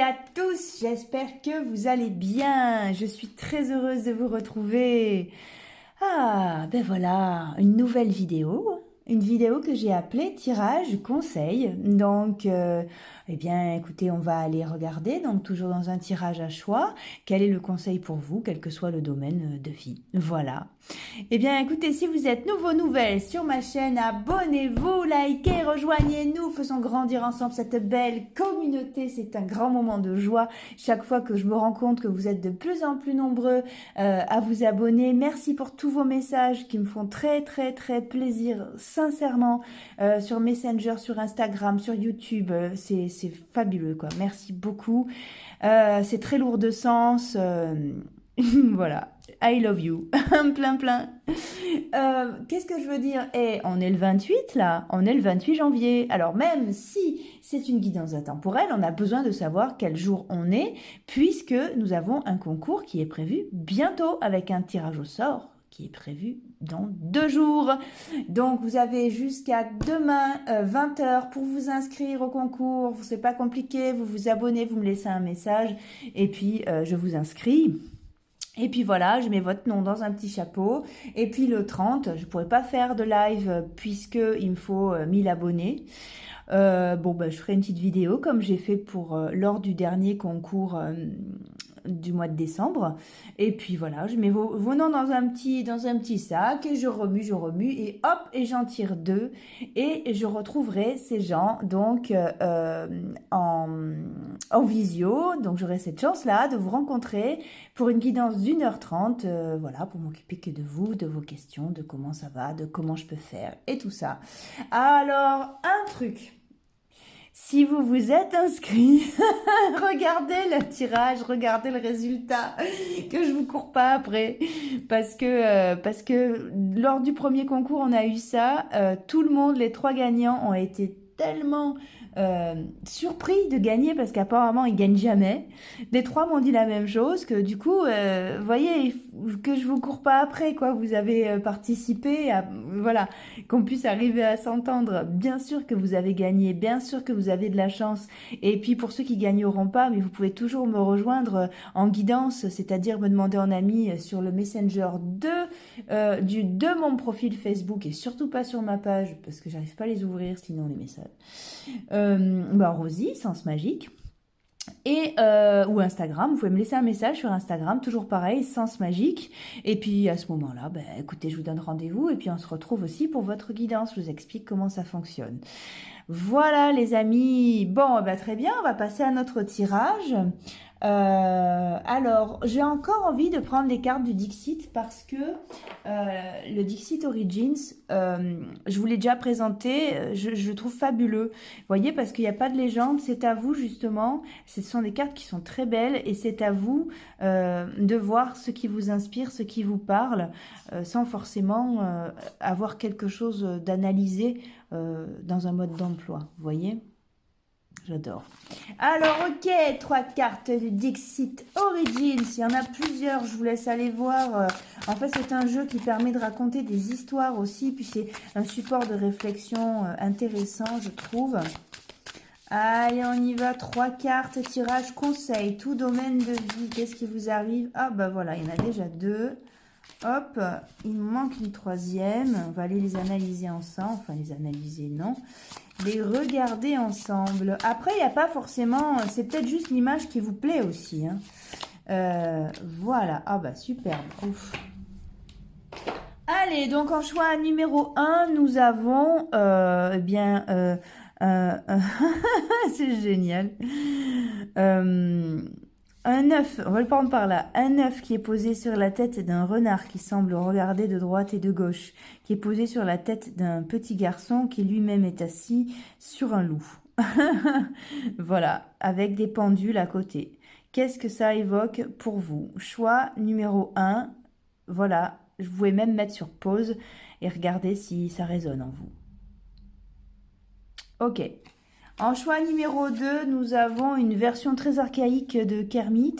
à tous, j'espère que vous allez bien. Je suis très heureuse de vous retrouver. Ah, ben voilà, une nouvelle vidéo. Une vidéo que j'ai appelée tirage conseil. Donc, eh bien, écoutez, on va aller regarder. Donc, toujours dans un tirage à choix. Quel est le conseil pour vous, quel que soit le domaine de vie? Voilà. Eh bien, écoutez, si vous êtes nouvelle sur ma chaîne, abonnez-vous, likez, rejoignez-nous, faisons grandir ensemble cette belle communauté. C'est un grand moment de joie. Chaque fois que je me rends compte que vous êtes de plus en plus nombreux à vous abonner, merci pour tous vos messages qui me font très plaisir, sincèrement, sur Messenger, sur Instagram, sur YouTube. C'est fabuleux, quoi. Merci beaucoup. C'est très lourd de sens. Voilà, I love you, plein. Qu'est-ce que je veux dire? On est le 28 là, on est le 28 janvier. Alors même si c'est une guidance intemporelle, on a besoin de savoir quel jour on est, puisque nous avons un concours qui est prévu bientôt avec un tirage au sort qui est prévu dans 2 jours. Donc vous avez jusqu'à demain 20h pour vous inscrire au concours. C'est pas compliqué, vous vous abonnez, vous me laissez un message et puis je vous inscris. Et puis voilà, je mets votre nom dans un petit chapeau. Et puis le 30, je ne pourrai pas faire de live puisque il me faut 1000 abonnés. Je ferai une petite vidéo comme j'ai fait pour lors du dernier concours du mois de décembre. Et puis voilà, je mets vos noms dans un petit sac et je remue et hop, et j'en tire 2 et je retrouverai ces gens donc en visio. Donc j'aurai cette chance-là de vous rencontrer pour une guidance d'1h30, voilà, pour m'occuper que de vous, de vos questions, de comment ça va, de comment je peux faire et tout ça. Alors, un truc. Si vous vous êtes inscrit, regardez le tirage, regardez le résultat, que je vous cours pas après, parce que lors du premier concours, on a eu ça, tout le monde, les 3 gagnants ont été tellement surpris de gagner parce qu'apparemment ils gagnent jamais. Les 3 m'ont dit la même chose, que du coup, voyez, que je vous cours pas après, quoi. Vous avez participé, voilà, qu'on puisse arriver à s'entendre. Bien sûr que vous avez gagné, bien sûr que vous avez de la chance. Et puis pour ceux qui gagneront pas, mais vous pouvez toujours me rejoindre en guidance, c'est-à-dire me demander en ami sur le Messenger de mon profil Facebook et surtout pas sur ma page parce que j'arrive pas à les ouvrir sinon les messages. Rosie, Sens Magique. Ou Instagram, vous pouvez me laisser un message sur Instagram, toujours pareil, Sens Magique. Et puis à ce moment-là, écoutez, je vous donne rendez-vous et puis on se retrouve aussi pour votre guidance. Je vous explique comment ça fonctionne. Voilà les amis. Bon, très bien, on va passer à notre tirage. Alors, j'ai encore envie de prendre les cartes du Dixit parce que le Dixit Origins, je vous l'ai déjà présenté, je le trouve fabuleux. Vous voyez, parce qu'il n'y a pas de légende, c'est à vous justement. Ce sont des cartes qui sont très belles et c'est à vous de voir ce qui vous inspire, ce qui vous parle, sans forcément avoir quelque chose d'analysé dans un mode d'emploi. Vous voyez ? J'adore. Alors, ok, 3 cartes du Dixit Origins. Il y en a plusieurs, je vous laisse aller voir. En fait, c'est un jeu qui permet de raconter des histoires aussi. Puis, c'est un support de réflexion intéressant, je trouve. Allez, on y va. 3 cartes, tirage conseil, tout domaine de vie. Qu'est-ce qui vous arrive? Ah, voilà, il y en a déjà 2. Hop, il me manque une 3e. On va aller les analyser ensemble. Enfin, les analyser, non. Les regarder ensemble. Après, il n'y a pas forcément... C'est peut-être juste l'image qui vous plaît aussi. Hein. Voilà. Ah superbe. Ouf. Allez, donc en choix numéro 1, nous avons... c'est génial. Un œuf, on va le prendre par là, un œuf qui est posé sur la tête d'un renard qui semble regarder de droite et de gauche, qui est posé sur la tête d'un petit garçon qui lui-même est assis sur un loup. Voilà, avec des pendules à côté. Qu'est-ce que ça évoque pour vous? Choix numéro 1, voilà, vous pouvez même mettre sur pause et regarder si ça résonne en vous. Ok. En choix numéro 2, nous avons une version très archaïque de Kermit,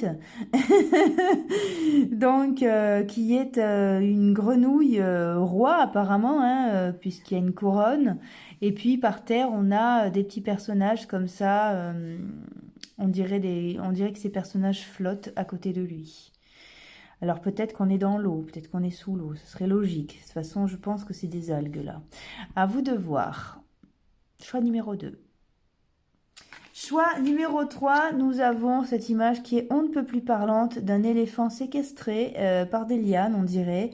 donc qui est une grenouille roi apparemment, hein, puisqu'il y a une couronne. Et puis par terre, on a des petits personnages comme ça, On dirait que ces personnages flottent à côté de lui. Alors peut-être qu'on est dans l'eau, peut-être qu'on est sous l'eau, ce serait logique. De toute façon, je pense que c'est des algues là. À vous de voir. Choix numéro 2. Choix numéro 3, nous avons cette image qui est on ne peut plus parlante d'un éléphant séquestré par des lianes, on dirait.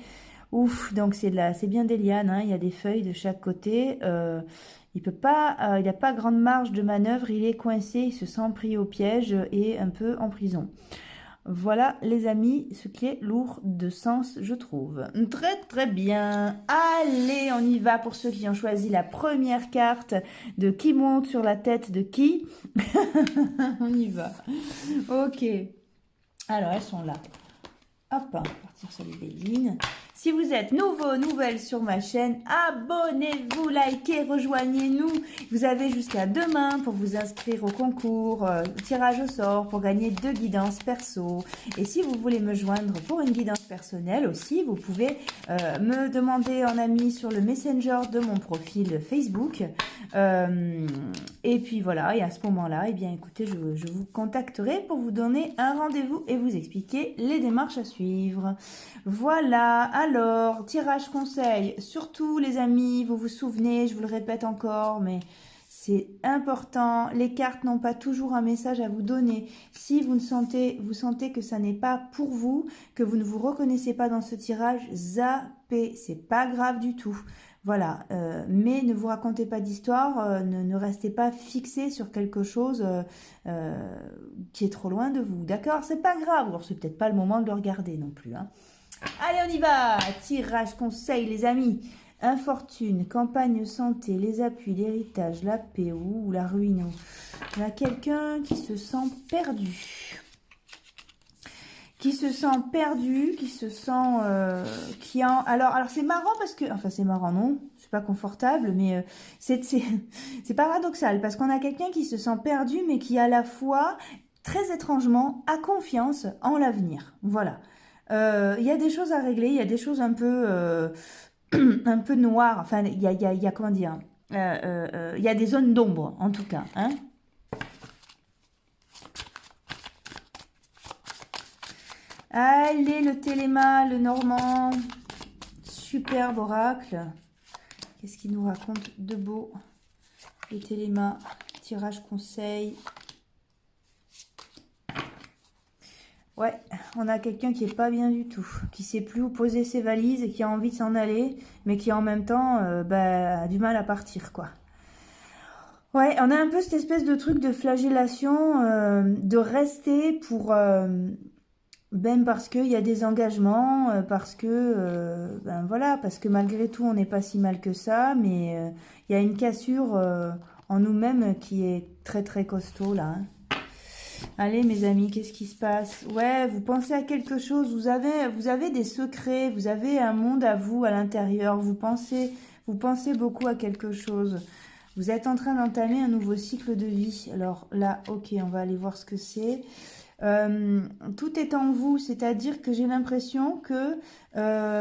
Ouf, donc c'est bien des lianes, hein, il y a des feuilles de chaque côté. Il n'a pas grande marge de manœuvre, il est coincé, il se sent pris au piège et un peu en prison. Voilà les amis, ce qui est lourd de sens je trouve. Très très bien. Allez, on y va pour ceux qui ont choisi la première carte de qui monte sur la tête de qui. On y va. Ok. Alors elles sont là. Hop, on va partir sur les bélines. Si vous êtes nouveau, nouvelle sur ma chaîne, abonnez-vous, likez, rejoignez-nous. Vous avez jusqu'à demain pour vous inscrire au concours, tirage au sort, pour gagner 2 guidances perso. Et si vous voulez me joindre pour une guidance personnelle aussi, vous pouvez me demander en ami sur le Messenger de mon profil Facebook. Et puis voilà, et à ce moment-là, eh bien écoutez, je vous contacterai pour vous donner un rendez-vous et vous expliquer les démarches à suivre. Voilà, alors, tirage conseil, surtout les amis, vous vous souvenez, je vous le répète encore, mais c'est important, les cartes n'ont pas toujours un message à vous donner. Si vous sentez que ça n'est pas pour vous, que vous ne vous reconnaissez pas dans ce tirage, zappez, c'est pas grave du tout. Voilà, mais ne vous racontez pas d'histoire, ne restez pas fixé sur quelque chose qui est trop loin de vous, d'accord? C'est pas grave, alors c'est peut-être pas le moment de le regarder non plus, hein. Allez, on y va. Tirage conseil, les amis. Infortune, campagne santé, les appuis, l'héritage, la paix ou la ruine. On a quelqu'un qui se sent perdu. Qui se sent perdu, qui se sent... Alors c'est marrant parce que... Enfin, c'est marrant, non? C'est pas confortable, mais c'est paradoxal. Parce qu'on a quelqu'un qui se sent perdu, mais qui à la fois, très étrangement, a confiance en l'avenir. Voilà. Il y a des choses à régler, il y a des choses un peu noires, enfin il y a comment dire, il y a des zones d'ombre en tout cas, hein. Allez, le Téléma, le Normand, superbe oracle. Qu'est-ce qu'il nous raconte de beau? Le Téléma, tirage conseil. Ouais, on a quelqu'un qui est pas bien du tout, qui sait plus où poser ses valises et qui a envie de s'en aller, mais qui en même temps a du mal à partir, quoi. Ouais, on a un peu cette espèce de truc de flagellation, de rester pour... ben parce qu'il y a des engagements, parce que... ben voilà, parce que malgré tout, on n'est pas si mal que ça, mais il y a une cassure en nous-mêmes qui est très très costaud, là, hein. Allez mes amis, qu'est-ce qui se passe? Ouais, vous pensez à quelque chose, vous avez des secrets, vous avez un monde à vous à l'intérieur, vous pensez beaucoup à quelque chose. Vous êtes en train d'entamer un nouveau cycle de vie. Alors là, ok, on va aller voir ce que c'est. Tout est en vous, c'est-à-dire que j'ai l'impression que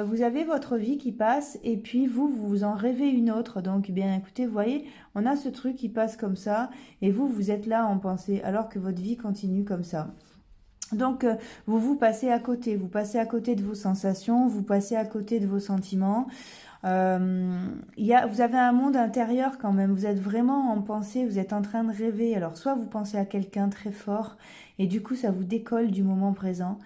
vous avez votre vie qui passe et puis vous en rêvez une autre. Donc, eh bien, écoutez, vous voyez, on a ce truc qui passe comme ça et vous êtes là en pensée alors que votre vie continue comme ça. Donc, vous passez à côté. Vous passez à côté de vos sensations, vous passez à côté de vos sentiments. Vous avez un monde intérieur quand même, vous êtes vraiment en pensée, vous êtes en train de rêver. Alors soit vous pensez à quelqu'un très fort et du coup ça vous décolle du moment présent,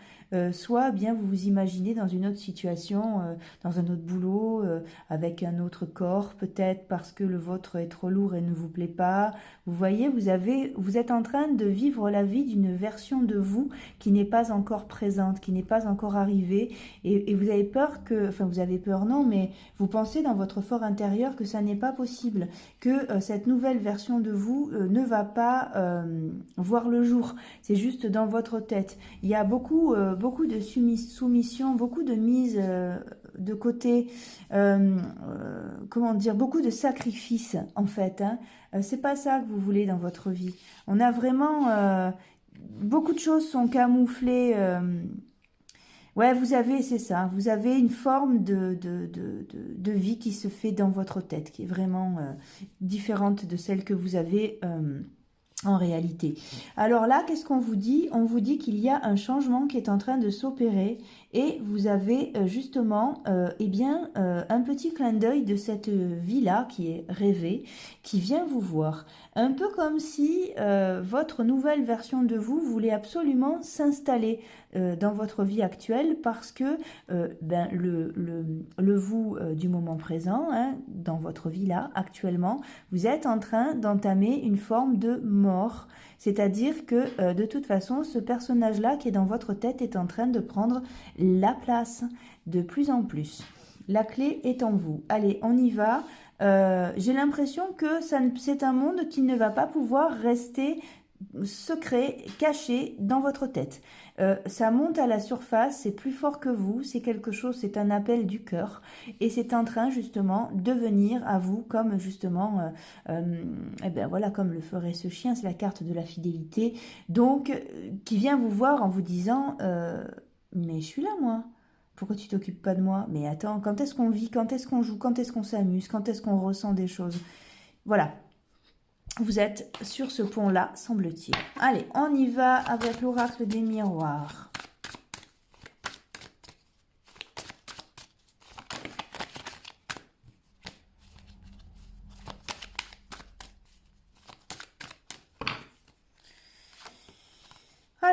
soit bien vous vous imaginez dans une autre situation, dans un autre boulot, avec un autre corps peut-être parce que le vôtre est trop lourd et ne vous plaît pas. Vous voyez, vous êtes en train de vivre la vie d'une version de vous qui n'est pas encore présente, qui n'est pas encore arrivée et vous avez peur que, enfin vous avez peur non, mais vous pensez dans votre fort intérieur que ça n'est pas possible, que cette nouvelle version de vous ne va pas voir le jour. C'est juste dans votre tête. Il y a beaucoup de soumission, beaucoup de mise de côté, comment dire, beaucoup de sacrifices en fait, hein. C'est pas ça que vous voulez dans votre vie. On a vraiment... beaucoup de choses sont camouflées... ouais, c'est ça, vous avez une forme de vie qui se fait dans votre tête, qui est vraiment différente de celle que vous avez en réalité. Alors là, qu'est-ce qu'on vous dit? On vous dit qu'il y a un changement qui est en train de s'opérer et vous avez justement eh bien, un petit clin d'œil de cette vie-là qui est rêvée, qui vient vous voir. Un peu comme si votre nouvelle version de vous voulait absolument s'installer dans votre vie actuelle parce que ben, le vous du moment présent, hein, dans votre vie là, actuellement, vous êtes en train d'entamer une forme de mort. C'est-à-dire que de toute façon, ce personnage-là qui est dans votre tête est en train de prendre la place de plus en plus. La clé est en vous. Allez, on y va. J'ai l'impression que c'est un monde qui ne va pas pouvoir rester secret, caché dans votre tête. Ça monte à la surface, c'est plus fort que vous, c'est quelque chose, c'est un appel du cœur et c'est en train justement de venir à vous comme justement, eh ben voilà, comme le ferait ce chien, c'est la carte de la fidélité, donc qui vient vous voir en vous disant mais je suis là moi. Pourquoi tu t'occupes pas de moi? Mais attends, quand est-ce qu'on vit? Quand est-ce qu'on joue? Quand est-ce qu'on s'amuse? Quand est-ce qu'on ressent des choses? Voilà, vous êtes sur ce pont-là, semble-t-il. Allez, on y va avec l'oracle des miroirs.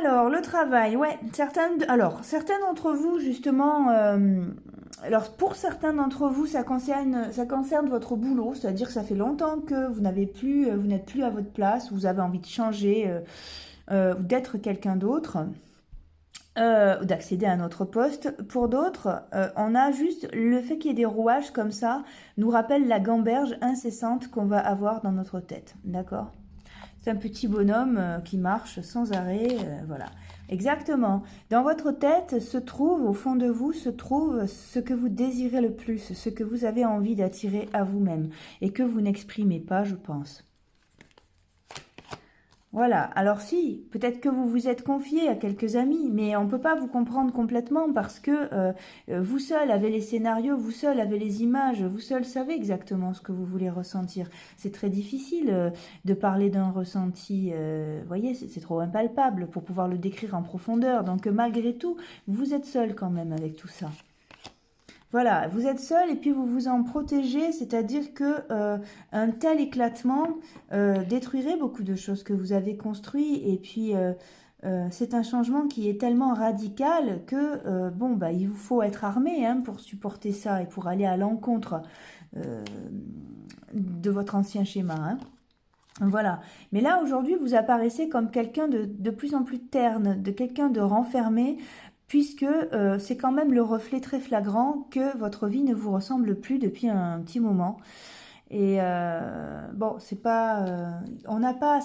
Alors, le travail, ouais, certains d'entre vous, justement, alors pour certains d'entre vous, ça concerne votre boulot, c'est-à-dire que ça fait longtemps que vous n'êtes plus à votre place, vous avez envie de changer, ou d'être quelqu'un d'autre, ou d'accéder à un autre poste. Pour d'autres, on a juste le fait qu'il y ait des rouages comme ça, nous rappelle la gamberge incessante qu'on va avoir dans notre tête, d'accord ? C'est un petit bonhomme qui marche sans arrêt, voilà. Exactement. Dans votre tête se trouve, au fond de vous, se trouve ce que vous désirez le plus, ce que vous avez envie d'attirer à vous-même et que vous n'exprimez pas, je pense. Voilà, alors si, peut-être que vous vous êtes confié à quelques amis, mais on ne peut pas vous comprendre complètement parce que vous seul avez les scénarios, vous seul avez les images, vous seul savez exactement ce que vous voulez ressentir. C'est très difficile de parler d'un ressenti, vous voyez, c'est trop impalpable pour pouvoir le décrire en profondeur. Donc malgré tout, vous êtes seul quand même avec tout ça. Voilà, vous êtes seul et puis vous vous en protégez, c'est-à-dire que un tel éclatement détruirait beaucoup de choses que vous avez construites et puis c'est un changement qui est tellement radical que bon bah il vous faut être armé hein, pour supporter ça et pour aller à l'encontre de votre ancien schéma. Hein. Voilà. Mais là, aujourd'hui, vous apparaissez comme quelqu'un de plus en plus terne, de quelqu'un de renfermé, puisque c'est quand même le reflet très flagrant que votre vie ne vous ressemble plus depuis un petit moment. Et bon, c'est pas,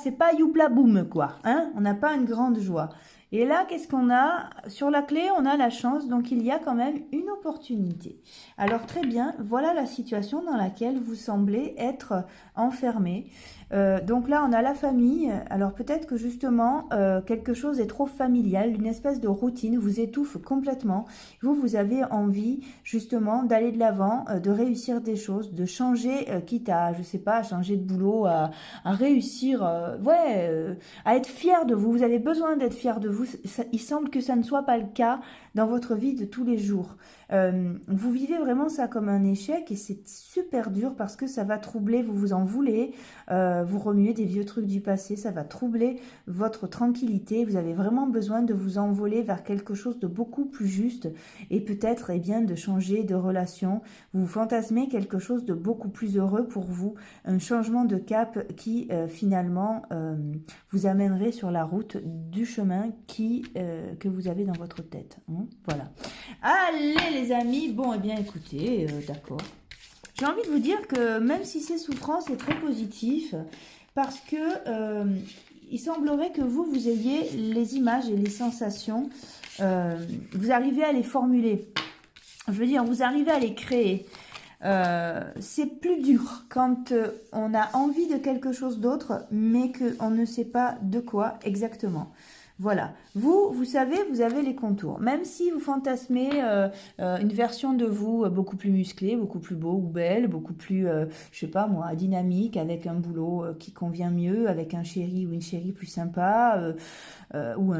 c'est pas youpla boum quoi, hein, on n'a pas une grande joie. Et là, qu'est-ce qu'on a? Sur la clé, on a la chance, donc il y a quand même une opportunité. Alors très bien, voilà la situation dans laquelle vous semblez être enfermé. Donc là, on a la famille. Alors peut-être que justement, quelque chose est trop familial, une espèce de routine vous étouffe complètement. Vous avez envie justement d'aller de l'avant, de réussir des choses, de changer, quitte à, je sais pas, à changer de boulot, à réussir, à être fier de vous. Vous avez besoin d'être fier de vous. Il semble que ça ne soit pas le cas dans votre vie de tous les jours. Vous vivez vraiment ça comme un échec et c'est super dur parce que ça va troubler, vous vous en voulez, vous remuez des vieux trucs du passé, ça va troubler votre tranquillité, vous avez vraiment besoin de vous envoler vers quelque chose de beaucoup plus juste et peut-être eh bien, de changer de relation, vous fantasmez quelque chose de beaucoup plus heureux pour vous, un changement de cap qui finalement vous amènerait sur la route du chemin que vous avez dans votre tête. Voilà. Allez les amis, bon eh bien écoutez, d'accord. J'ai envie de vous dire que même si c'est souffrant, c'est très positif parce que il semblerait que vous ayez les images et les sensations, vous arrivez à les formuler. Je veux dire, vous arrivez à les créer. C'est plus dur quand on a envie de quelque chose d'autre, mais qu'on ne sait pas de quoi exactement. Voilà. Vous savez, vous avez les contours. Même si vous fantasmez une version de vous beaucoup plus musclée, beaucoup plus beau ou belle, beaucoup plus, je sais pas moi, dynamique, avec un boulot qui convient mieux, avec un chéri ou une chérie plus sympa, ou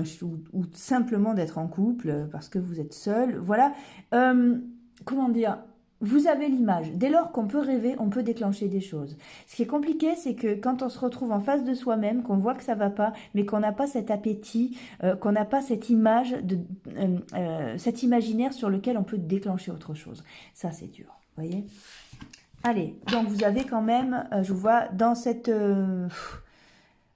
simplement d'être en couple parce que vous êtes seul. Voilà. Comment dire? Vous avez l'image. Dès lors qu'on peut rêver, on peut déclencher des choses. Ce qui est compliqué, c'est que quand on se retrouve en face de soi-même, qu'on voit que ça va pas, mais qu'on n'a pas cet appétit, qu'on n'a pas cette image, cet imaginaire sur lequel on peut déclencher autre chose. Ça, c'est dur. Vous voyez? Allez, donc vous avez quand même, je vous vois, dans cette...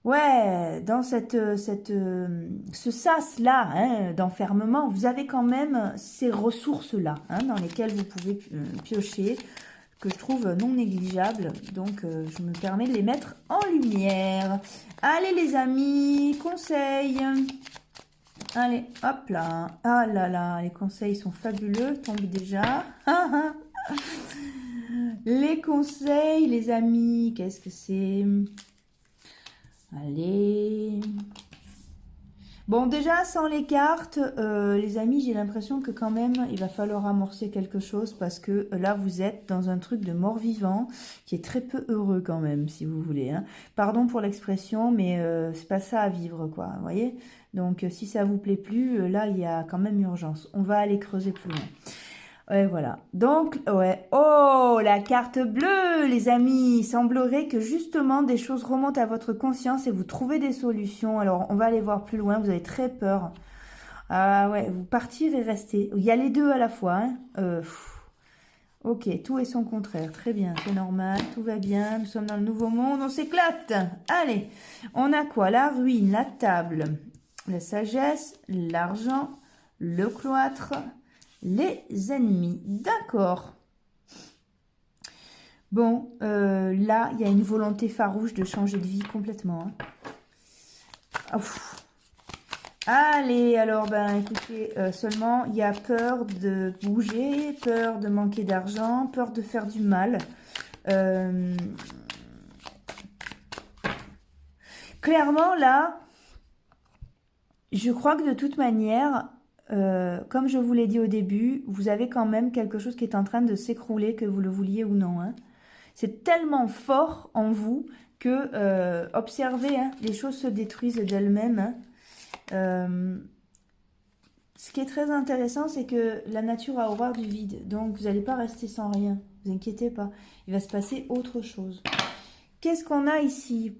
ouais, dans ce sas-là d'enfermement, vous avez quand même ces ressources-là dans lesquelles vous pouvez piocher, que je trouve non négligeables. Donc, je me permets de les mettre en lumière. Allez, les amis, conseils. Allez, hop là. Ah là là, les conseils sont fabuleux, tombent déjà. Les conseils, les amis, qu'est-ce que c'est ? Allez. Bon, déjà, sans les cartes, les amis, j'ai l'impression que quand même, il va falloir amorcer quelque chose parce que là, vous êtes dans un truc de mort-vivant qui est très peu heureux quand même, si vous voulez. Pardon pour l'expression, mais c'est pas ça à vivre, quoi. Vous voyez? Donc, si ça vous plaît plus, là, il y a quand même urgence. On va aller creuser plus loin. Ouais, voilà. Donc, ouais. Oh, la carte bleue, les amis. Il semblerait que justement des choses remontent à votre conscience et vous trouvez des solutions. Alors, on va aller voir plus loin. Vous avez très peur. Ah ouais, vous partir et rester. Il y a les deux à la fois. Ok, tout est son contraire. Très bien, c'est normal. Tout va bien. Nous sommes dans le nouveau monde. On s'éclate. Allez, on a quoi? La ruine, la table, la sagesse, l'argent, le cloître... Les ennemis, d'accord. Bon, là, il y a une volonté farouche de changer de vie complètement. Allez, alors, ben, écoutez, seulement, il y a peur de bouger, peur de manquer d'argent, peur de faire du mal. Clairement, là, je crois que de toute manière... comme je vous l'ai dit au début, vous avez quand même quelque chose qui est en train de s'écrouler, que vous le vouliez ou non. C'est tellement fort en vous que, observez, les choses se détruisent d'elles-mêmes. Ce qui est très intéressant, c'est que la nature a horreur du vide. Donc, vous n'allez pas rester sans rien. Ne vous inquiétez pas. Il va se passer autre chose. Qu'est-ce qu'on a ici?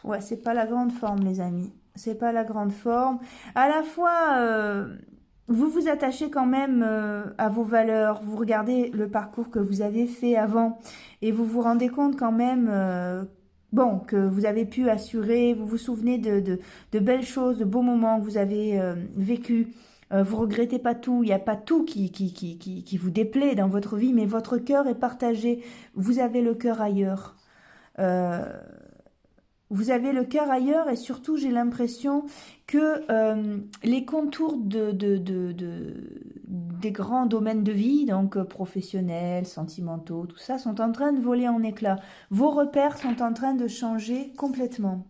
Ouais, c'est pas la grande forme, les amis. C'est pas la grande forme. À la fois... vous vous attachez quand même à vos valeurs, vous regardez le parcours que vous avez fait avant et vous vous rendez compte quand même bon, que vous avez pu assurer, vous vous souvenez de belles choses, de beaux moments que vous avez vécus. Vous regrettez pas tout, il n'y a pas tout qui vous déplaît dans votre vie, mais votre cœur est partagé, vous avez le cœur ailleurs. Vous avez le cœur ailleurs et surtout j'ai l'impression que les contours des grands domaines de vie, donc professionnels, sentimentaux, tout ça, sont en train de voler en éclats. Vos repères sont en train de changer complètement.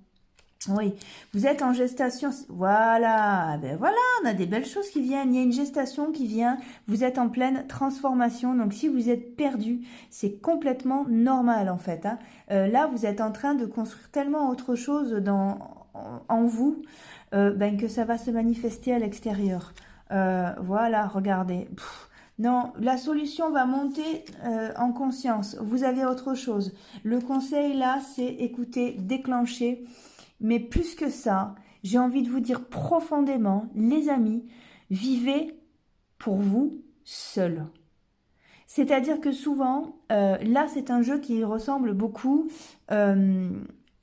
Oui, vous êtes en gestation. Voilà, ben voilà, on a des belles choses qui viennent. Il y a une gestation qui vient. Vous êtes en pleine transformation. Donc, si vous êtes perdu, c'est complètement normal en fait. Là, vous êtes en train de construire tellement autre chose en vous que ça va se manifester à l'extérieur. Voilà, regardez. Non, la solution va monter en conscience. Vous avez autre chose. Le conseil là, c'est écoutez, déclencher. Mais plus que ça, j'ai envie de vous dire profondément, les amis, vivez pour vous seuls. C'est-à-dire que souvent, là c'est un jeu qui ressemble beaucoup,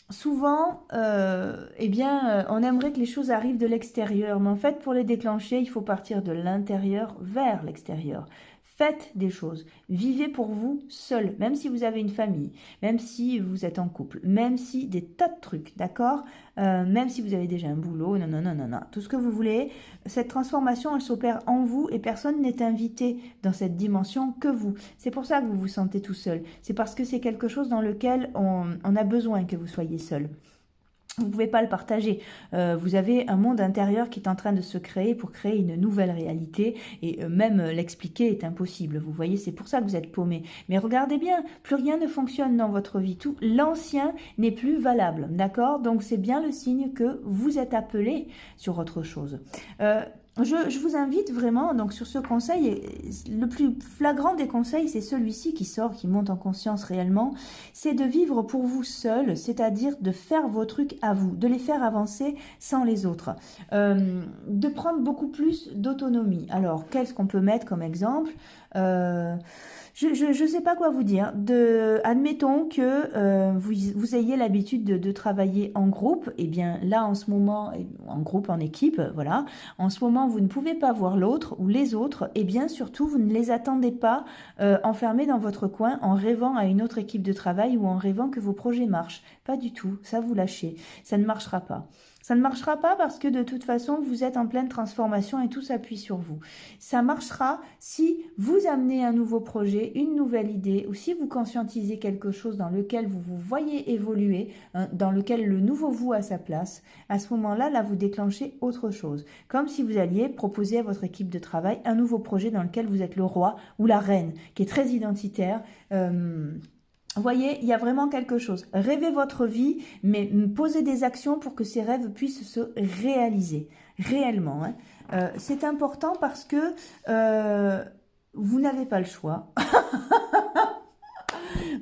souvent, on aimerait que les choses arrivent de l'extérieur, mais en fait pour les déclencher, il faut partir de l'intérieur vers l'extérieur. Faites des choses, vivez pour vous seul, même si vous avez une famille, même si vous êtes en couple, même si des tas de trucs, d'accord, même si vous avez déjà un boulot, non, tout ce que vous voulez, cette transformation, elle s'opère en vous et personne n'est invité dans cette dimension que vous. C'est pour ça que vous vous sentez tout seul, c'est parce que c'est quelque chose dans lequel on a besoin que vous soyez seul. Vous ne pouvez pas le partager. Vous avez un monde intérieur qui est en train de se créer pour créer une nouvelle réalité et même l'expliquer est impossible. Vous voyez, c'est pour ça que vous êtes paumé. Mais regardez bien, plus rien ne fonctionne dans votre vie. Tout l'ancien n'est plus valable, d'accord? Donc c'est bien le signe que vous êtes appelé sur autre chose. Je vous invite vraiment, donc sur ce conseil, et le plus flagrant des conseils, c'est celui-ci qui sort, qui monte en conscience réellement, c'est de vivre pour vous seul, c'est-à-dire de faire vos trucs à vous, de les faire avancer sans les autres, de prendre beaucoup plus d'autonomie. Alors, qu'est-ce qu'on peut mettre comme exemple? Je ne sais pas quoi vous dire. Admettons que vous ayez l'habitude de travailler en groupe. Et bien là, en ce moment, en groupe, en équipe, voilà. En ce moment, vous ne pouvez pas voir l'autre ou les autres. Et bien surtout, vous ne les attendez pas enfermés dans votre coin en rêvant à une autre équipe de travail ou en rêvant que vos projets marchent. Pas du tout. Ça, vous lâchez. Ça ne marchera pas. Ça ne marchera pas parce que de toute façon, vous êtes en pleine transformation et tout s'appuie sur vous. Ça marchera si vous amenez un nouveau projet, une nouvelle idée, ou si vous conscientisez quelque chose dans lequel vous vous voyez évoluer, hein, dans lequel le nouveau vous a sa place. À ce moment-là, là, vous déclenchez autre chose. Comme si vous alliez proposer à votre équipe de travail un nouveau projet dans lequel vous êtes le roi ou la reine, qui est très identitaire. Vous voyez, il y a vraiment quelque chose. Rêvez votre vie, mais posez des actions pour que ces rêves puissent se réaliser, réellement. Hein. C'est important parce que vous n'avez pas le choix.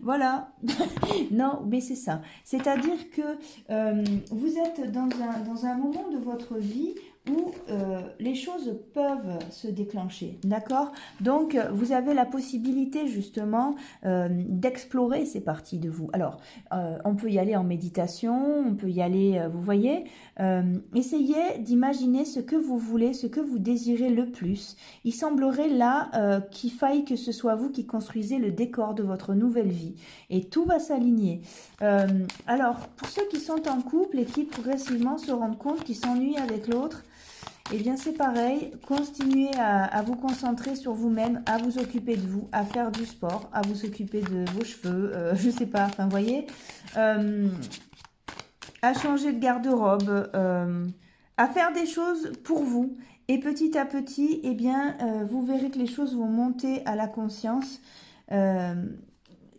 Voilà. Non, mais c'est ça. C'est-à-dire que vous êtes dans un moment de votre vie où les choses peuvent se déclencher, d'accord? Donc, vous avez la possibilité justement d'explorer ces parties de vous. Alors, on peut y aller en méditation, on peut y aller, vous voyez, essayez d'imaginer ce que vous voulez, ce que vous désirez le plus. Il semblerait là qu'il faille que ce soit vous qui construisez le décor de votre nouvelle vie. Et tout va s'aligner. Alors, pour ceux qui sont en couple et qui progressivement se rendent compte qu'ils s'ennuient avec l'autre, eh bien c'est pareil, continuez à vous concentrer sur vous-même, à vous occuper de vous, à faire du sport, à vous occuper de vos cheveux, je sais pas, enfin vous voyez, à changer de garde-robe, à faire des choses pour vous. Et petit à petit, eh bien, vous verrez que les choses vont monter à la conscience.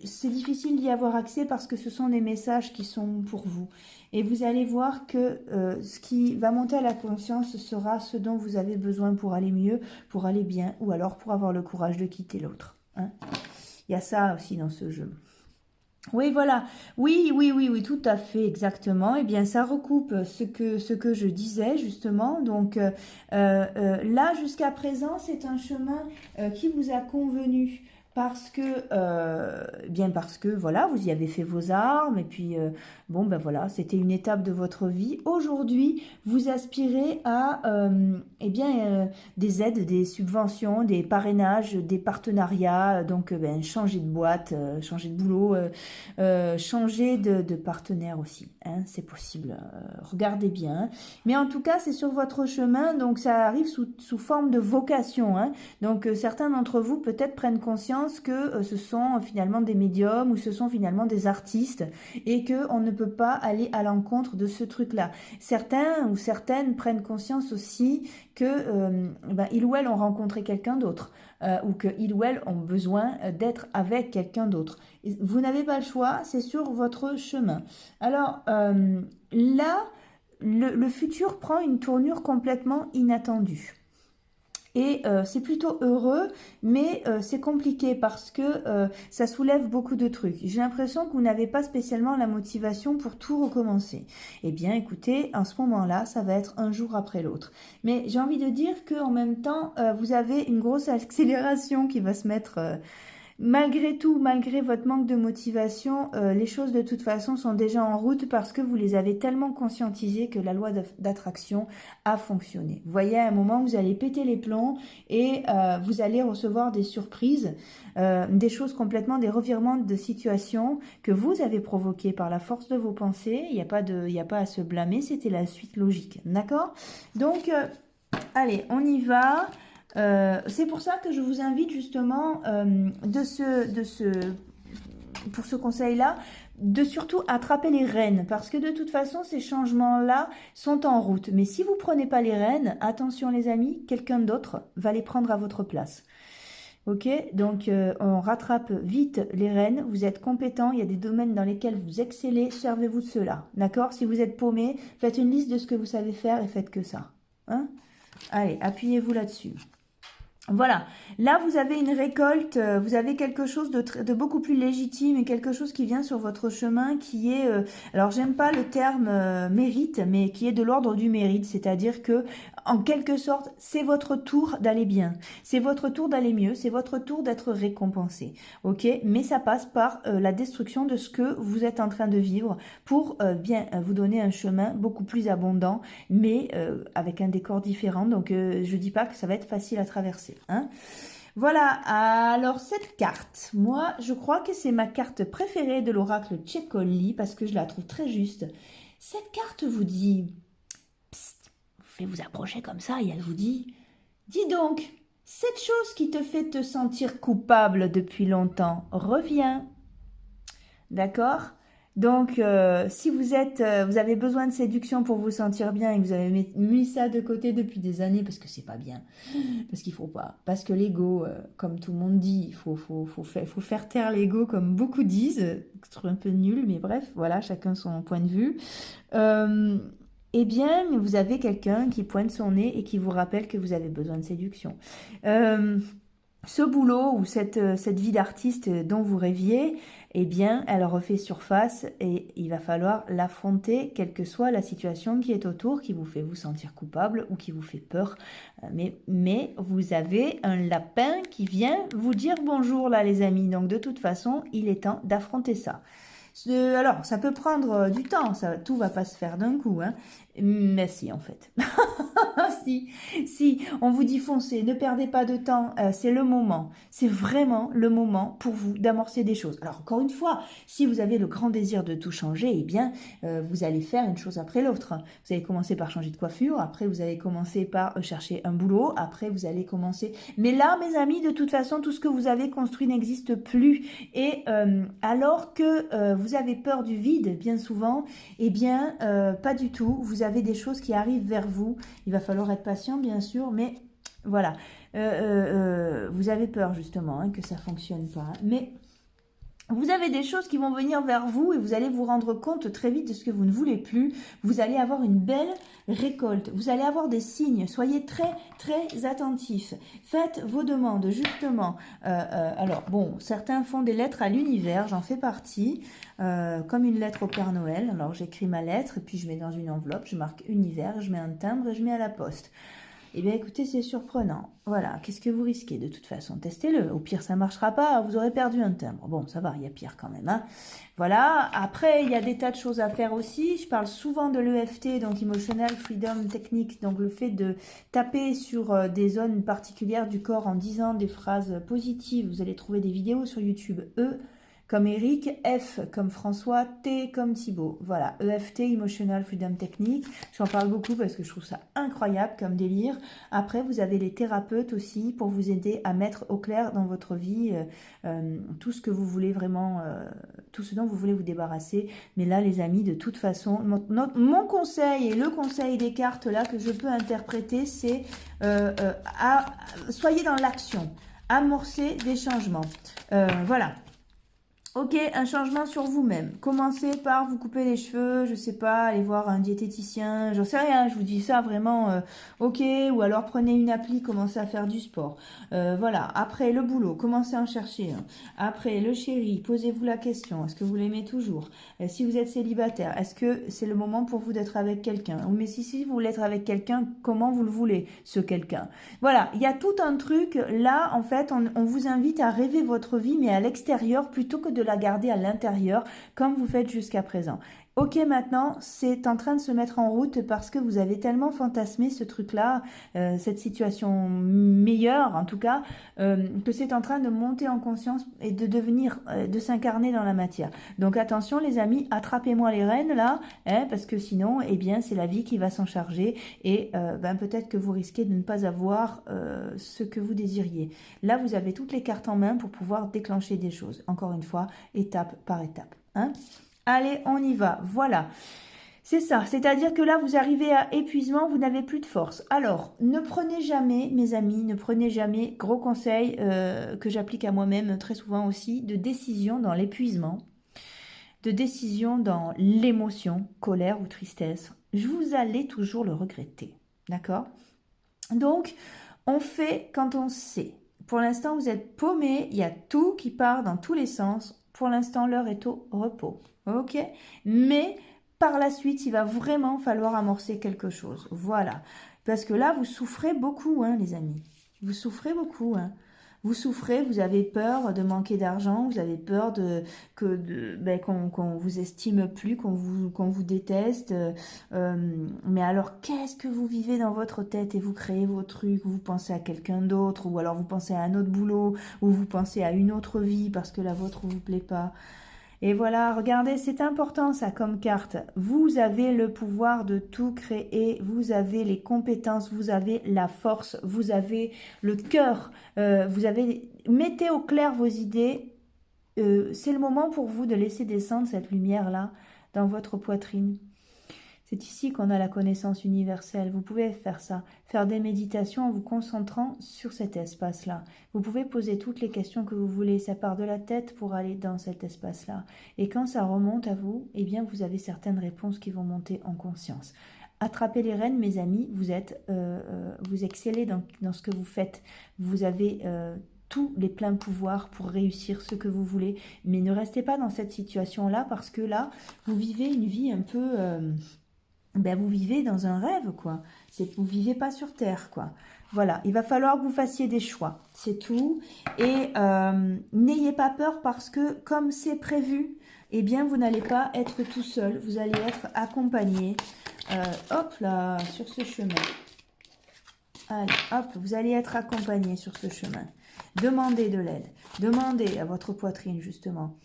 C'est difficile d'y avoir accès parce que ce sont des messages qui sont pour vous. Et vous allez voir que ce qui va monter à la conscience sera ce dont vous avez besoin pour aller mieux, pour aller bien, ou alors pour avoir le courage de quitter l'autre. Hein. Il y a ça aussi dans ce jeu. Oui, voilà. Oui, tout à fait, exactement. Eh bien, ça recoupe ce que je disais, justement. Donc, là, jusqu'à présent, c'est un chemin qui vous a convenu. Parce que voilà, vous y avez fait vos armes et puis bon ben voilà, c'était une étape de votre vie. Aujourd'hui, vous aspirez à des aides, des subventions, des parrainages, des partenariats, donc changer de boîte, changer de boulot, changer de partenaire aussi, hein, c'est possible. Regardez bien. Mais en tout cas, c'est sur votre chemin, donc ça arrive sous forme de vocation, hein. Donc certains d'entre vous peut-être prennent conscience que ce sont finalement des médiums ou ce sont finalement des artistes et qu'on ne peut pas aller à l'encontre de ce truc-là. Certains ou certaines prennent conscience aussi que ils ou elles ont rencontré quelqu'un d'autre ou qu'ils ou elles ont besoin d'être avec quelqu'un d'autre. Vous n'avez pas le choix, c'est sur votre chemin. Alors là, le futur prend une tournure complètement inattendue. Et c'est plutôt heureux, mais c'est compliqué parce que ça soulève beaucoup de trucs. J'ai l'impression que vous n'avez pas spécialement la motivation pour tout recommencer. Eh bien, écoutez, en ce moment-là, ça va être un jour après l'autre. Mais j'ai envie de dire qu'en même temps, vous avez une grosse accélération qui va se mettre... Malgré tout, malgré votre manque de motivation, les choses de toute façon sont déjà en route parce que vous les avez tellement conscientisées que la loi d'attraction a fonctionné. Vous voyez, à un moment, vous allez péter les plombs et vous allez recevoir des surprises, des choses complètement, des revirements de situation que vous avez provoqués par la force de vos pensées. Il n'y a pas à se blâmer, c'était la suite logique. D'accord? Donc, allez, on y va. C'est pour ça que je vous invite justement de ce pour ce conseil-là, de surtout attraper les rênes, parce que de toute façon, ces changements-là sont en route. Mais si vous prenez pas les rênes, attention les amis, quelqu'un d'autre va les prendre à votre place. Ok, donc on rattrape vite les rênes, vous êtes compétent, il y a des domaines dans lesquels vous excellez, servez-vous de cela, d'accord? Si vous êtes paumé, faites une liste de ce que vous savez faire et faites que ça. Hein? Allez, appuyez-vous là-dessus. Voilà, là vous avez une récolte, vous avez quelque chose de beaucoup plus légitime et quelque chose qui vient sur votre chemin qui est, alors j'aime pas le terme mérite, mais qui est de l'ordre du mérite, c'est-à-dire que en quelque sorte c'est votre tour d'aller bien, c'est votre tour d'aller mieux, c'est votre tour d'être récompensé, ok? Mais ça passe par la destruction de ce que vous êtes en train de vivre pour bien vous donner un chemin beaucoup plus abondant, mais avec un décor différent, donc je dis pas que ça va être facile à traverser. Hein. Voilà, alors cette carte, moi je crois que c'est ma carte préférée de l'oracle Tchekoli parce que je la trouve très juste. Cette carte vous dit, psst, vous faites vous approcher comme ça et elle vous dit, dis donc, cette chose qui te fait te sentir coupable depuis longtemps revient. D'accord? Donc, si vous avez besoin de séduction pour vous sentir bien et que vous avez mis ça de côté depuis des années, parce que c'est pas bien, parce qu'il faut pas, parce que l'ego, comme tout le monde dit, il faut faire taire l'ego, comme beaucoup disent, je trouve un peu nul, mais bref, voilà, chacun son point de vue. Eh bien, vous avez quelqu'un qui pointe son nez et qui vous rappelle que vous avez besoin de séduction. Ce boulot ou cette vie d'artiste dont vous rêviez, eh bien, elle refait surface et il va falloir l'affronter, quelle que soit la situation qui est autour, qui vous fait vous sentir coupable ou qui vous fait peur. Mais vous avez un lapin qui vient vous dire bonjour là, les amis. Donc, de toute façon, il est temps d'affronter ça. Alors, ça peut prendre du temps, tout va pas se faire d'un coup, hein. Mais si, en fait. Si, on vous dit foncez, ne perdez pas de temps, c'est le moment. C'est vraiment le moment pour vous d'amorcer des choses. Alors, encore une fois, si vous avez le grand désir de tout changer, eh bien, vous allez faire une chose après l'autre. Vous allez commencer par changer de coiffure, après vous allez commencer par chercher un boulot, après vous allez commencer... Mais là, mes amis, de toute façon, tout ce que vous avez construit n'existe plus. Et alors que vous avez peur du vide, bien souvent, eh bien, pas du tout. Vous avez des choses qui arrivent vers vous. Il va falloir être patient, bien sûr, mais voilà. Vous avez peur, justement, hein, que ça ne fonctionne pas. Mais vous avez des choses qui vont venir vers vous et vous allez vous rendre compte très vite de ce que vous ne voulez plus. Vous allez avoir une belle récolte. Vous allez avoir des signes. Soyez très, très attentifs. Faites vos demandes, justement. Alors, bon, certains font des lettres à l'univers. J'en fais partie. Comme une lettre au Père Noël. Alors, j'écris ma lettre et puis je mets dans une enveloppe. Je marque univers, je mets un timbre et je mets à la poste. Eh bien, écoutez, c'est surprenant. Voilà, qu'est-ce que vous risquez de toute façon? Testez-le. Au pire, ça ne marchera pas, vous aurez perdu un timbre. Bon, ça va, il y a pire quand même. Hein. Voilà, après, il y a des tas de choses à faire aussi. Je parle souvent de l'EFT, donc Emotional Freedom Technique, donc le fait de taper sur des zones particulières du corps en disant des phrases positives. Vous allez trouver des vidéos sur YouTube. Comme Eric, F comme François, T comme Thibaut. Voilà, EFT, Emotional Freedom Technique. J'en parle beaucoup parce que je trouve ça incroyable comme délire. Après, vous avez les thérapeutes aussi pour vous aider à mettre au clair dans votre vie tout ce que vous voulez vraiment, tout ce dont vous voulez vous débarrasser. Mais là, les amis, de toute façon, mon conseil et le conseil des cartes là que je peux interpréter, c'est soyez dans l'action, amorcez des changements. Voilà. Ok, un changement sur vous-même. Commencez par vous couper les cheveux, je sais pas, aller voir un diététicien, j'en sais rien, je vous dis ça vraiment, ok, ou alors prenez une appli, commencez à faire du sport. Voilà, après le boulot, commencez à en chercher un. Après le chéri, posez-vous la question, est-ce que vous l'aimez toujours? Si vous êtes célibataire, est-ce que c'est le moment pour vous d'être avec quelqu'un? Mais si vous voulez être avec quelqu'un, comment vous le voulez, ce quelqu'un? Voilà, il y a tout un truc, là, en fait, on vous invite à rêver votre vie, mais à l'extérieur, plutôt que de la garder à l'intérieur, comme vous faites jusqu'à présent. Ok, maintenant, c'est en train de se mettre en route parce que vous avez tellement fantasmé ce truc-là, cette situation meilleure en tout cas, que c'est en train de monter en conscience et de devenir, de s'incarner dans la matière. Donc attention les amis, attrapez-moi les rênes là, hein, parce que sinon, eh bien, c'est la vie qui va s'en charger et ben, peut-être que vous risquez de ne pas avoir ce que vous désiriez. Là, vous avez toutes les cartes en main pour pouvoir déclencher des choses. Encore une fois, étape par étape. Hein. Allez, on y va. Voilà. C'est ça. C'est-à-dire que là, vous arrivez à épuisement, vous n'avez plus de force. Alors, ne prenez jamais, mes amis, ne prenez jamais, gros conseil que j'applique à moi-même très souvent aussi, de décision dans l'épuisement, de décision dans l'émotion, colère ou tristesse. Vous allez toujours le regretter. D'accord? Donc, on fait quand on sait. Pour l'instant, vous êtes paumé, il y a tout qui part dans tous les sens. Pour l'instant, l'heure est au repos. Ok? Mais par la suite, il va vraiment falloir amorcer quelque chose. Voilà. Parce que là, vous souffrez beaucoup, hein, les amis. Vous souffrez beaucoup, hein. Vous souffrez, vous avez peur de manquer d'argent, vous avez peur qu'on vous estime plus, qu'on vous déteste. Mais alors, qu'est-ce que vous vivez dans votre tête et vous créez vos trucs, vous pensez à quelqu'un d'autre, ou alors vous pensez à un autre boulot, ou vous pensez à une autre vie parce que la vôtre vous plaît pas. Et voilà, regardez, c'est important ça comme carte. Vous avez le pouvoir de tout créer, vous avez les compétences, vous avez la force, vous avez le cœur, mettez au clair vos idées. C'est le moment pour vous de laisser descendre cette lumière-là dans votre poitrine. C'est ici qu'on a la connaissance universelle. Vous pouvez faire ça, faire des méditations en vous concentrant sur cet espace-là. Vous pouvez poser toutes les questions que vous voulez. Ça part de la tête pour aller dans cet espace-là. Et quand ça remonte à vous, eh bien, vous avez certaines réponses qui vont monter en conscience. Attrapez les rênes, mes amis. Vous excellez dans ce que vous faites. Vous avez tous les pleins pouvoirs pour réussir ce que vous voulez. Mais ne restez pas dans cette situation-là parce que là, vous vivez une vie un peu... vous vivez dans un rêve, quoi. Vous vivez pas sur Terre, quoi. Voilà, il va falloir que vous fassiez des choix, c'est tout. Et n'ayez pas peur parce que comme c'est prévu, eh bien, vous n'allez pas être tout seul. Vous allez être accompagné. Hop là, sur ce chemin. Allez, hop, vous allez être accompagné sur ce chemin. Demandez de l'aide. Demandez à votre poitrine, justement.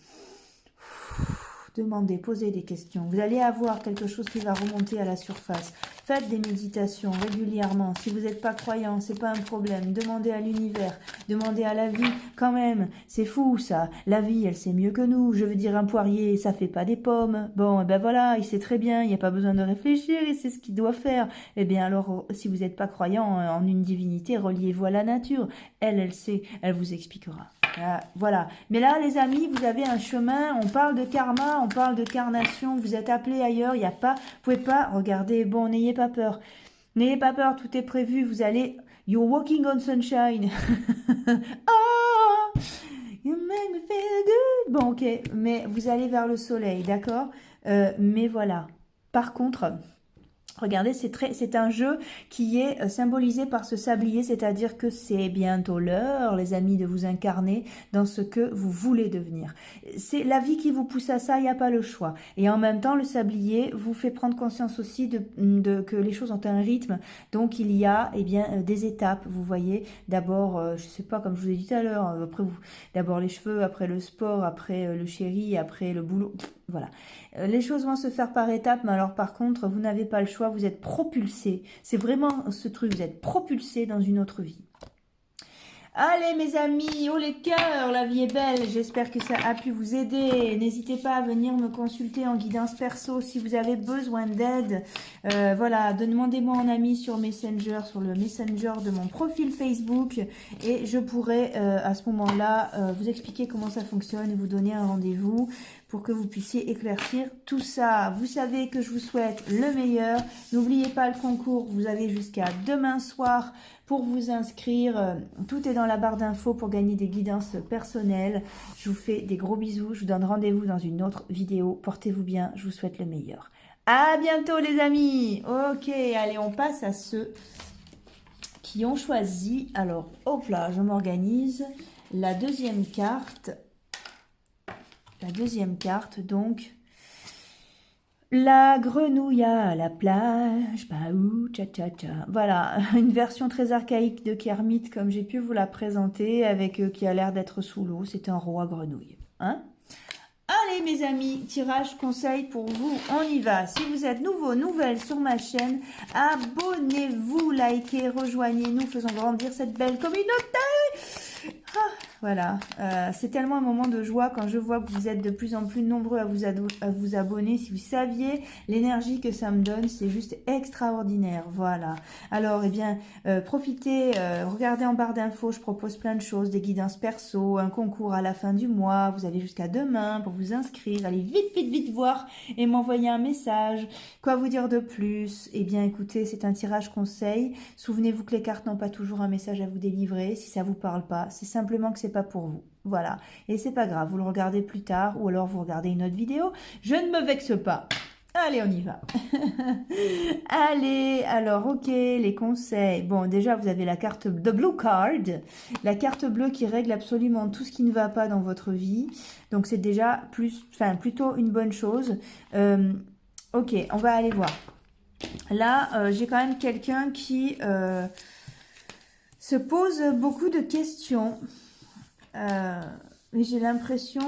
Demandez, posez des questions. Vous allez avoir quelque chose qui va remonter à la surface. Faites des méditations régulièrement. Si vous n'êtes pas croyant, c'est pas un problème. Demandez à l'univers, demandez à la vie. Quand même, c'est fou ça. La vie, elle sait mieux que nous. Je veux dire, un poirier, ça fait pas des pommes. Bon, ben voilà, il sait très bien. Il n'y a pas besoin de réfléchir. Il sait ce qu'il doit faire. Eh bien alors, si vous n'êtes pas croyant en une divinité, reliez-vous à la nature. Elle sait. Elle vous expliquera. Voilà. Mais là, les amis, vous avez un chemin. On parle de karma, on parle de carnation. Vous êtes appelés ailleurs. Il n'y a pas. Vous pouvez pas. Regardez. Bon, n'ayez pas peur. N'ayez pas peur. Tout est prévu. Vous allez. You're walking on sunshine. Oh, you make me feel good. Bon, ok. Mais vous allez vers le soleil, d'accord. Mais voilà. Par contre. Regardez, c'est un jeu qui est symbolisé par ce sablier, c'est-à-dire que c'est bientôt l'heure, les amis, de vous incarner dans ce que vous voulez devenir. C'est la vie qui vous pousse à ça, il n'y a pas le choix. Et en même temps, le sablier vous fait prendre conscience aussi que les choses ont un rythme. Donc, il y a des étapes, vous voyez. D'abord, je ne sais pas, comme je vous ai dit tout à l'heure, après d'abord les cheveux, après le sport, après le chéri, après le boulot. Voilà. Les choses vont se faire par étapes, mais alors par contre, vous n'avez pas le choix, vous êtes propulsé. C'est vraiment ce truc, vous êtes propulsé dans une autre vie. Allez mes amis, oh les cœurs, la vie est belle, j'espère que ça a pu vous aider. N'hésitez pas à venir me consulter en guidance perso si vous avez besoin d'aide. Voilà, demandez-moi en ami sur Messenger, sur le Messenger de mon profil Facebook et je pourrai à ce moment-là vous expliquer comment ça fonctionne et vous donner un rendez-vous pour que vous puissiez éclaircir tout ça. Vous savez que je vous souhaite le meilleur. N'oubliez pas le concours, vous avez jusqu'à demain soir pour vous inscrire. Tout est dans la barre d'infos pour gagner des guidances personnelles. Je vous fais des gros bisous. Je vous donne rendez-vous dans une autre vidéo. Portez-vous bien. Je vous souhaite le meilleur. À bientôt les amis. Ok, allez, on passe à ceux qui ont choisi. Alors, hop là, je m'organise. La deuxième carte, donc, La grenouille à la plage, baou, tcha tcha tcha. Voilà, une version très archaïque de Kermit comme j'ai pu vous la présenter avec qui a l'air d'être sous l'eau. C'est un roi grenouille. Hein? Allez mes amis, tirage conseil pour vous, on y va. Si vous êtes nouveau, nouvelle sur ma chaîne, abonnez-vous, likez, rejoignez-nous, faisons grandir cette belle communauté. Ah, voilà, c'est tellement un moment de joie quand je vois que vous êtes de plus en plus nombreux à vous abonner. Si vous saviez l'énergie que ça me donne, c'est juste extraordinaire. Voilà. Alors, eh bien, profitez, regardez en barre d'infos, je propose plein de choses, des guidances perso, un concours à la fin du mois. Vous avez jusqu'à demain pour vous inscrire. Allez vite, vite, vite voir et m'envoyer un message. Quoi vous dire de plus? Eh bien, écoutez, c'est un tirage conseil. Souvenez-vous que les cartes n'ont pas toujours un message à vous délivrer. Si ça vous parle pas, c'est simplement que c'est pas pour vous. Voilà. Et c'est pas grave, vous le regardez plus tard ou alors vous regardez une autre vidéo. Je ne me vexe pas. Allez, on y va. Allez, alors, ok, les conseils. Bon, déjà, vous avez la carte de Blue Card. La carte bleue qui règle absolument tout ce qui ne va pas dans votre vie. Donc, c'est déjà plutôt une bonne chose. Ok, on va aller voir. Là, j'ai quand même quelqu'un qui se pose beaucoup de questions. Mais j'ai l'impression...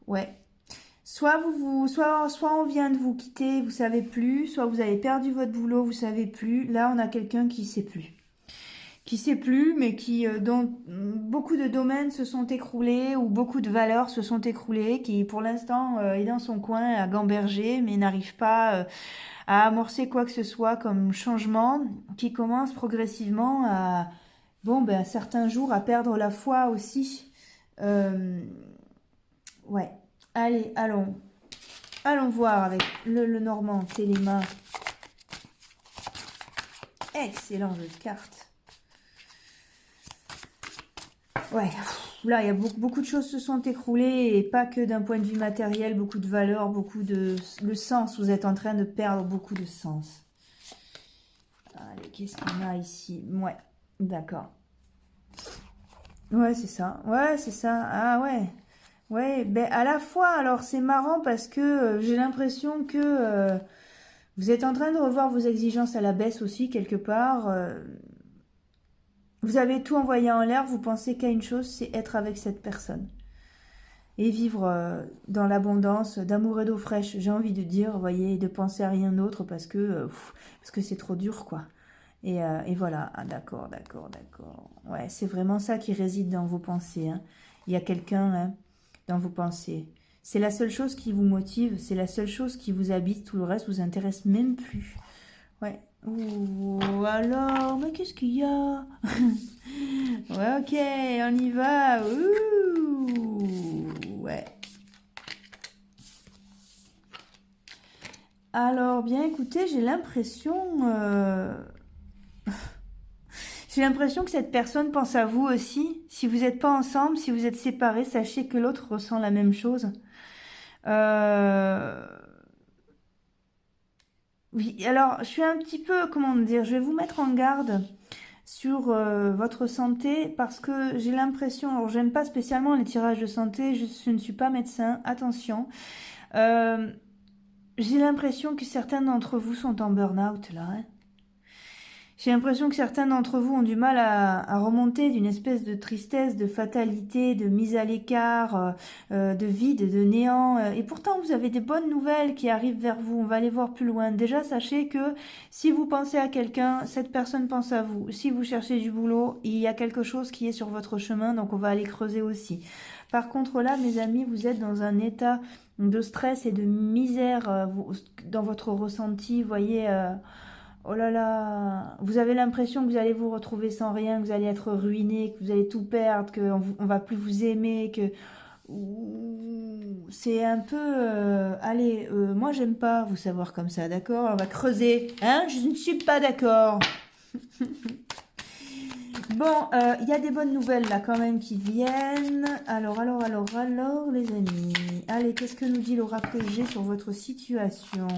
ouais. Soit on vient de vous quitter, vous savez plus. Soit vous avez perdu votre boulot, vous savez plus. Là, on a quelqu'un qui sait plus. Qui sait plus, mais dont beaucoup de domaines se sont écroulés ou beaucoup de valeurs se sont écroulées, qui pour l'instant est dans son coin à gamberger, mais n'arrive pas à amorcer quoi que ce soit comme changement, qui commence progressivement à, certains jours, à perdre la foi aussi. Ouais, allez, allons voir avec le Normand, Téléma. Excellent jeu de cartes. Ouais, là, il y a beaucoup de choses se sont écroulées, et pas que d'un point de vue matériel, beaucoup de valeurs, beaucoup de... Le sens, vous êtes en train de perdre beaucoup de sens. Allez, qu'est-ce qu'on a ici? Ouais, d'accord. Ouais, c'est ça. Ouais, c'est ça. Ah ouais. Ouais, ben à la fois, alors c'est marrant parce que j'ai l'impression que vous êtes en train de revoir vos exigences à la baisse aussi, quelque part. Vous avez tout envoyé en l'air, vous pensez qu'à une chose, c'est être avec cette personne. Et vivre dans l'abondance d'amour et d'eau fraîche, j'ai envie de dire, vous voyez, de penser à rien d'autre parce que c'est trop dur, quoi. Et voilà, ah, d'accord. Ouais, c'est vraiment ça qui réside dans vos pensées. Hein. Il y a quelqu'un hein, dans vos pensées. C'est la seule chose qui vous motive, c'est la seule chose qui vous habite, tout le reste vous intéresse même plus. Ouais. Ouh, alors, mais qu'est-ce qu'il y a? Ouais, ok, on y va. Ouh, ouais. Alors, bien écoutez, j'ai l'impression... J'ai l'impression que cette personne pense à vous aussi. Si vous n'êtes pas ensemble, si vous êtes séparés, sachez que l'autre ressent la même chose. Oui, alors, je suis un petit peu, comment dire, je vais vous mettre en garde sur votre santé parce que j'ai l'impression, alors j'aime pas spécialement les tirages de santé, je ne suis pas médecin, attention. J'ai l'impression que certains d'entre vous sont en burn-out là. Hein. J'ai l'impression que certains d'entre vous ont du mal à remonter d'une espèce de tristesse, de fatalité, de mise à l'écart, de vide, de néant. Et pourtant, vous avez des bonnes nouvelles qui arrivent vers vous. On va aller voir plus loin. Déjà, sachez que si vous pensez à quelqu'un, cette personne pense à vous. Si vous cherchez du boulot, il y a quelque chose qui est sur votre chemin, donc on va aller creuser aussi. Par contre, là, mes amis, vous êtes dans un état de stress et de misère dans votre ressenti, vous voyez... Oh là là, vous avez l'impression que vous allez vous retrouver sans rien, que vous allez être ruiné, que vous allez tout perdre, qu'on ne va plus vous aimer, que c'est un peu... allez, moi j'aime pas vous savoir comme ça, d'accord? On va creuser, hein? Je ne suis pas d'accord. Bon, il y a des bonnes nouvelles là quand même qui viennent. Alors, les amis. Allez, qu'est-ce que nous dit l'oracle G sur votre situation?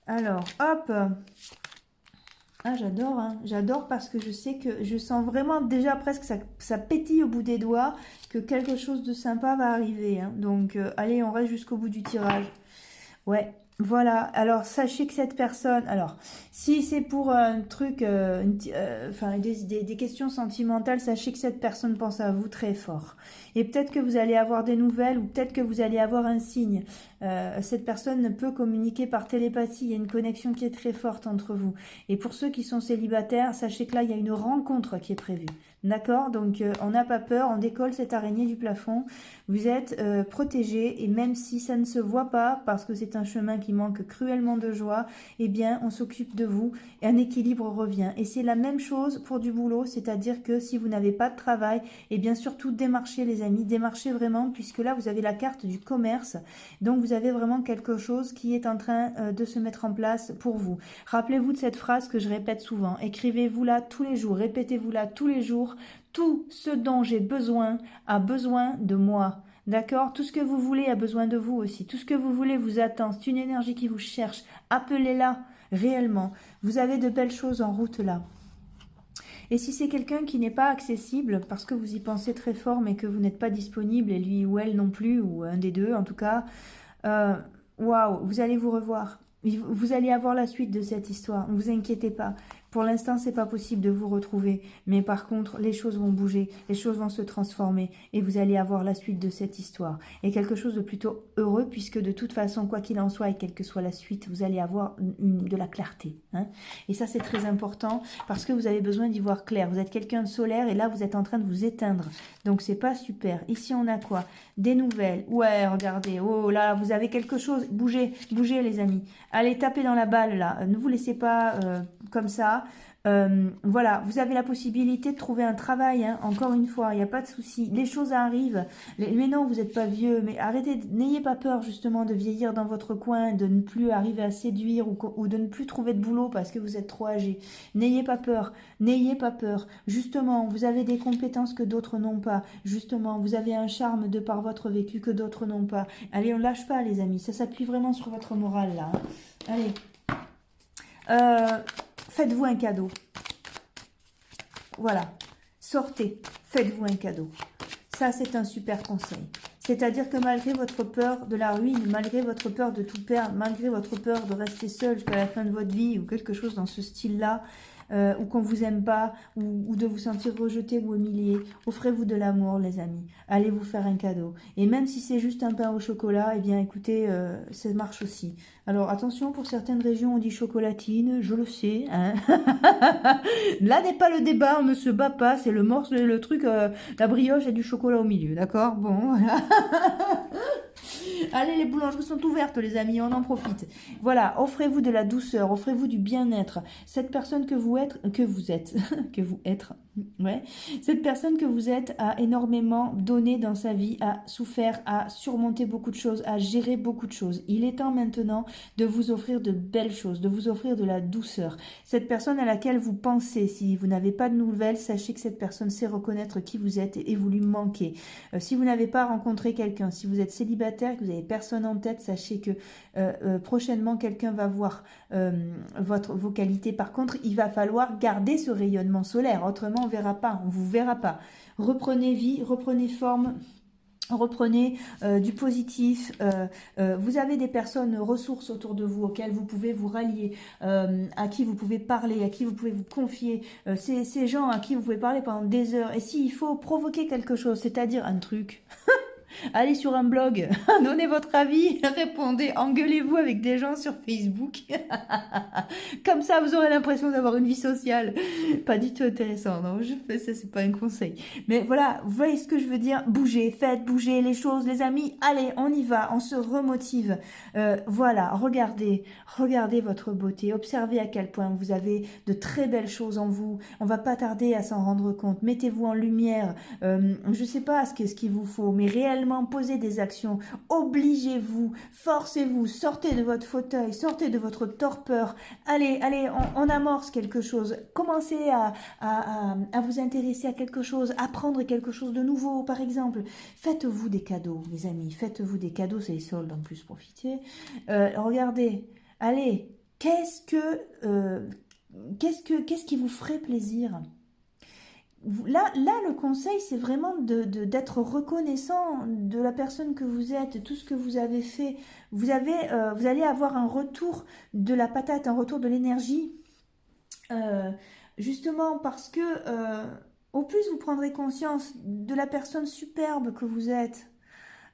Alors, hop. Ah, j'adore, hein. J'adore parce que je sais que je sens vraiment déjà presque ça pétille au bout des doigts que quelque chose de sympa va arriver, hein. Donc, allez, on reste jusqu'au bout du tirage. Ouais, voilà. Alors, sachez que cette personne, alors, si c'est pour un truc, enfin, des questions sentimentales, sachez que cette personne pense à vous très fort. Et peut-être que vous allez avoir des nouvelles ou peut-être que vous allez avoir un signe. Cette personne peut communiquer par télépathie. Il y a une connexion qui est très forte entre vous. Et pour ceux qui sont célibataires, sachez que là, il y a une rencontre qui est prévue. D'accord? Donc, on n'a pas peur, on décolle cette araignée du plafond. Vous êtes protégé et même si ça ne se voit pas, parce que c'est un chemin qui manque cruellement de joie, eh bien, on s'occupe de vous et un équilibre revient. Et c'est la même chose pour du boulot, c'est-à-dire que si vous n'avez pas de travail, eh bien, surtout démarchez les amis, démarchez vraiment, puisque là, vous avez la carte du commerce. Donc, vous avez vraiment quelque chose qui est en train de se mettre en place pour vous. Rappelez-vous de cette phrase que je répète souvent. Écrivez-vous-la tous les jours, répétez-vous-la tous les jours. Tout ce dont j'ai besoin a besoin de moi. D'accord? Tout ce que vous voulez a besoin de vous aussi. Tout ce que vous voulez vous attend. C'est une énergie qui vous cherche. Appelez-la réellement. Vous avez de belles choses en route là. Et si c'est quelqu'un qui n'est pas accessible, parce que vous y pensez très fort, mais que vous n'êtes pas disponible, et lui ou elle non plus, ou un des deux en tout cas, waouh, vous allez vous revoir. Vous allez avoir la suite de cette histoire. Ne vous inquiétez pas. Pour l'instant, c'est pas possible de vous retrouver. Mais par contre, les choses vont bouger, les choses vont se transformer et vous allez avoir la suite de cette histoire. Et quelque chose de plutôt heureux puisque de toute façon, quoi qu'il en soit et quelle que soit la suite, vous allez avoir de la clarté. Hein. Et ça, c'est très important parce que vous avez besoin d'y voir clair. Vous êtes quelqu'un de solaire et là, vous êtes en train de vous éteindre. Donc, c'est pas super. Ici, on a quoi? Des nouvelles. Ouais, regardez. Oh là, vous avez quelque chose. Bougez, bougez les amis. Allez, tapez dans la balle là. Ne vous laissez pas comme ça. Voilà, vous avez la possibilité de trouver un travail, hein, encore une fois, il n'y a pas de souci. Les choses arrivent. Mais non, vous n'êtes pas vieux, mais arrêtez, n'ayez pas peur justement de vieillir dans votre coin, de ne plus arriver à séduire ou de ne plus trouver de boulot parce que vous êtes trop âgé. N'ayez pas peur, n'ayez pas peur. Justement, vous avez des compétences que d'autres n'ont pas. Justement, vous avez un charme de par votre vécu que d'autres n'ont pas. Allez, on lâche pas les amis, ça s'appuie vraiment sur votre morale là. Hein. Allez. Faites-vous un cadeau. Voilà. Sortez. Faites-vous un cadeau. Ça, c'est un super conseil. C'est-à-dire que malgré votre peur de la ruine, malgré votre peur de tout perdre, malgré votre peur de rester seul jusqu'à la fin de votre vie ou quelque chose dans ce style-là, ou qu'on vous aime pas, ou de vous sentir rejeté ou humilié, offrez-vous de l'amour, les amis. Allez vous faire un cadeau. Et même si c'est juste un pain au chocolat, eh bien écoutez, ça marche aussi. Alors attention, pour certaines régions, on dit chocolatine, je le sais. Hein. Là n'est pas le débat, on ne se bat pas, c'est le morceau, le truc, la brioche et du chocolat au milieu, d'accord? Bon, voilà. Allez, les boulangeries sont ouvertes, les amis, on en profite. Voilà, offrez-vous de la douceur, offrez-vous du bien-être. Cette personne que vous êtes, que vous êtes, ouais, cette personne que vous êtes a énormément donné dans sa vie, a souffert, a surmonté beaucoup de choses, a géré beaucoup de choses. Il est temps maintenant de vous offrir de belles choses, de vous offrir de la douceur. Cette personne à laquelle vous pensez, si vous n'avez pas de nouvelles, sachez que cette personne sait reconnaître qui vous êtes et vous lui manquez. Si vous n'avez pas rencontré quelqu'un, si vous êtes célibataire, que vous n'avez personne en tête, sachez que prochainement quelqu'un va voir vos qualités. Par contre, il va falloir garder ce rayonnement solaire, autrement on verra pas, on vous verra pas. Reprenez vie, reprenez forme. Reprenez du positif, vous avez des personnes ressources autour de vous auxquelles vous pouvez vous rallier, à qui vous pouvez parler, à qui vous pouvez vous confier, ces gens à qui vous pouvez parler pendant des heures. Et s'il faut provoquer quelque chose, c'est-à-dire un truc... Allez sur un blog, donnez votre avis, répondez, engueulez-vous avec des gens sur Facebook. Comme ça, vous aurez l'impression d'avoir une vie sociale. Pas du tout intéressant, non, je fais ça, c'est pas un conseil. Mais voilà, vous voyez ce que je veux dire? Bougez, faites bouger les choses, les amis. Allez, on y va, on se remotive. Voilà, regardez votre beauté. Observez à quel point vous avez de très belles choses en vous. On va pas tarder à s'en rendre compte. Mettez-vous en lumière. Je sais pas ce qu'il vous faut, mais réellement, posez des actions, obligez-vous, forcez-vous, sortez de votre fauteuil, sortez de votre torpeur, allez, on amorce quelque chose, commencez à vous intéresser à quelque chose, apprendre quelque chose de nouveau, par exemple. Faites-vous des cadeaux, les amis, faites-vous des cadeaux, c'est les soldes en plus, profitez. Regardez, allez, qu'est-ce qui vous ferait plaisir? Là, le conseil, c'est vraiment d'être reconnaissant de la personne que vous êtes, de tout ce que vous avez fait. Vous allez avoir un retour de la patate, un retour de l'énergie, justement parce que au plus vous prendrez conscience de la personne superbe que vous êtes,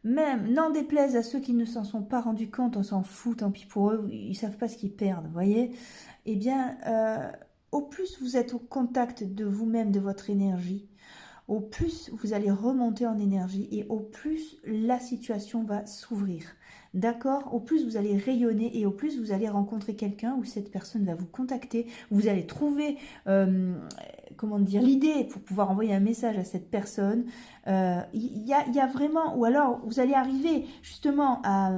même, n'en déplaise à ceux qui ne s'en sont pas rendus compte, on s'en fout, tant pis pour eux, ils savent pas ce qu'ils perdent, vous voyez? Eh bien, au plus vous êtes au contact de vous-même, de votre énergie, au plus vous allez remonter en énergie et au plus la situation va s'ouvrir. D'accord? Au plus vous allez rayonner et au plus vous allez rencontrer quelqu'un où cette personne va vous contacter, vous allez trouver, comment dire, l'idée pour pouvoir envoyer un message à cette personne. Il y a vraiment, ou alors vous allez arriver justement à...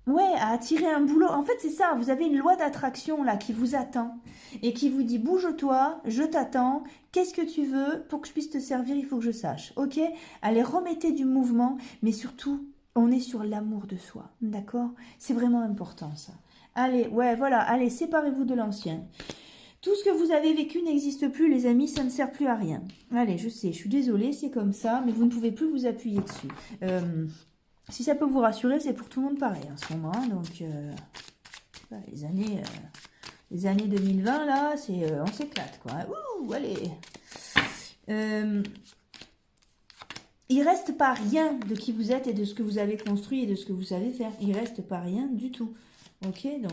Ouais, à attirer un boulot. En fait, c'est ça. Vous avez une loi d'attraction là qui vous attend et qui vous dit bouge-toi, je t'attends. Qu'est-ce que tu veux pour que je puisse te servir? Il faut que je sache. Ok? Allez, remettez du mouvement, mais surtout, on est sur l'amour de soi. D'accord? C'est vraiment important ça. Allez, ouais, voilà. Allez, séparez-vous de l'ancien. Tout ce que vous avez vécu n'existe plus, les amis. Ça ne sert plus à rien. Allez, je sais, je suis désolée, c'est comme ça, mais vous ne pouvez plus vous appuyer dessus. Si ça peut vous rassurer, c'est pour tout le monde pareil en ce moment. Donc, les années 2020, là, on s'éclate, quoi. Ouh, allez. Il reste pas rien de qui vous êtes et de ce que vous avez construit et de ce que vous savez faire. Il reste pas rien du tout. Ok, donc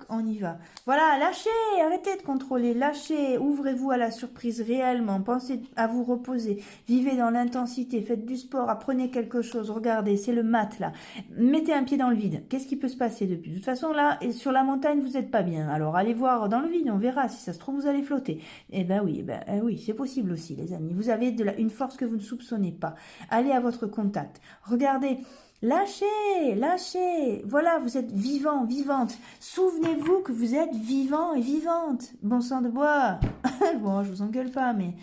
on y va. Voilà, lâchez, arrêtez de contrôler, lâchez, ouvrez-vous à la surprise réellement, pensez à vous reposer, vivez dans l'intensité, faites du sport, apprenez quelque chose, regardez, c'est le mat là. Mettez un pied dans le vide, qu'est-ce qui peut se passer depuis? De toute façon là, et sur la montagne, vous n'êtes pas bien, alors allez voir dans le vide, on verra, si ça se trouve vous allez flotter. Oui, c'est possible aussi les amis, vous avez une force que vous ne soupçonnez pas. Allez à votre contact, regardez. Lâchez, lâchez. Voilà, vous êtes vivant, vivante. Souvenez-vous que vous êtes vivant et vivante. Bon sang de bois. Bon, je vous engueule pas, mais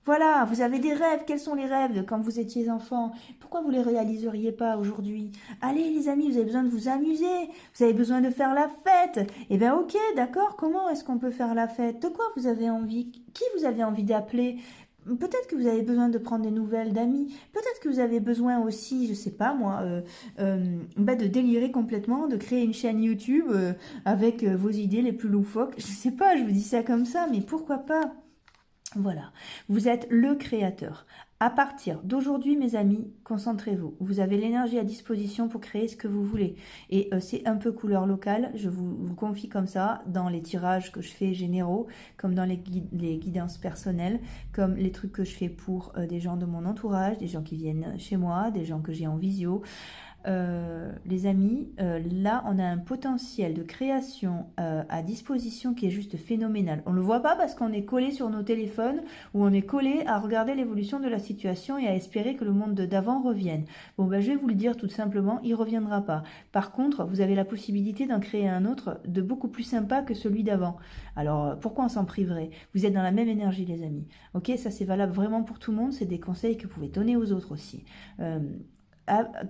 voilà, vous avez des rêves. Quels sont les rêves de quand vous étiez enfant? Pourquoi vous les réaliseriez pas aujourd'hui? Allez, les amis, vous avez besoin de vous amuser. Vous avez besoin de faire la fête. Eh bien, ok, d'accord. Comment est-ce qu'on peut faire la fête? De quoi vous avez envie? Qui vous avez envie d'appeler? Peut-être que vous avez besoin de prendre des nouvelles d'amis. Peut-être que vous avez besoin aussi, je sais pas moi, de délirer complètement, de créer une chaîne YouTube avec vos idées les plus loufoques. Je sais pas, je vous dis ça comme ça, mais pourquoi pas? Voilà, vous êtes le créateur. À partir d'aujourd'hui, mes amis, concentrez-vous. Vous avez l'énergie à disposition pour créer ce que vous voulez. Et c'est un peu couleur locale, je vous confie comme ça, dans les tirages que je fais généraux, comme dans les guidances personnelles, comme les trucs que je fais pour des gens de mon entourage, des gens qui viennent chez moi, des gens que j'ai en visio. Les amis, là on a un potentiel de création à disposition qui est juste phénoménal. On ne le voit pas parce qu'on est collé sur nos téléphones ou on est collé à regarder l'évolution de la situation et à espérer que le monde d'avant revienne. Bon ben je vais vous le dire tout simplement, il ne reviendra pas. Par contre, vous avez la possibilité d'en créer un autre de beaucoup plus sympa que celui d'avant. Alors pourquoi on s'en priverait? Vous êtes dans la même énergie les amis. Ok, ça c'est valable vraiment pour tout le monde, c'est des conseils que vous pouvez donner aux autres aussi.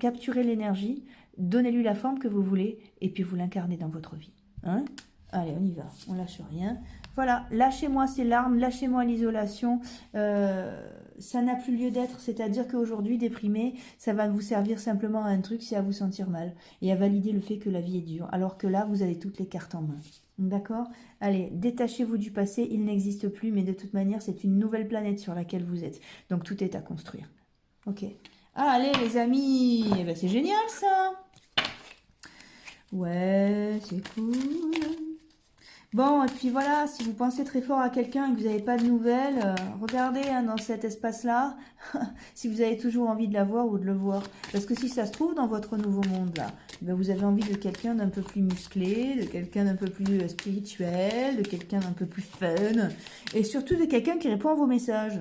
Capturez l'énergie, donnez-lui la forme que vous voulez et puis vous l'incarnez dans votre vie. Hein? Allez, on y va, on lâche rien. Voilà, lâchez-moi ces larmes, lâchez-moi l'isolation. Ça n'a plus lieu d'être, c'est-à-dire qu'aujourd'hui, déprimé, ça va vous servir simplement à un truc, c'est à vous sentir mal et à valider le fait que la vie est dure. Alors que là, vous avez toutes les cartes en main. D'accord? Allez, détachez-vous du passé, il n'existe plus, mais de toute manière, c'est une nouvelle planète sur laquelle vous êtes. Donc tout est à construire. Ok? Ah, allez les amis, eh ben, c'est génial ça. Ouais, c'est cool. Bon, et puis voilà, si vous pensez très fort à quelqu'un et que vous n'avez pas de nouvelles, regardez hein, dans cet espace-là, si vous avez toujours envie de la voir ou de le voir. Parce que si ça se trouve, dans votre nouveau monde-là, ben, vous avez envie de quelqu'un d'un peu plus musclé, de quelqu'un d'un peu plus spirituel, de quelqu'un d'un peu plus fun, et surtout de quelqu'un qui répond à vos messages.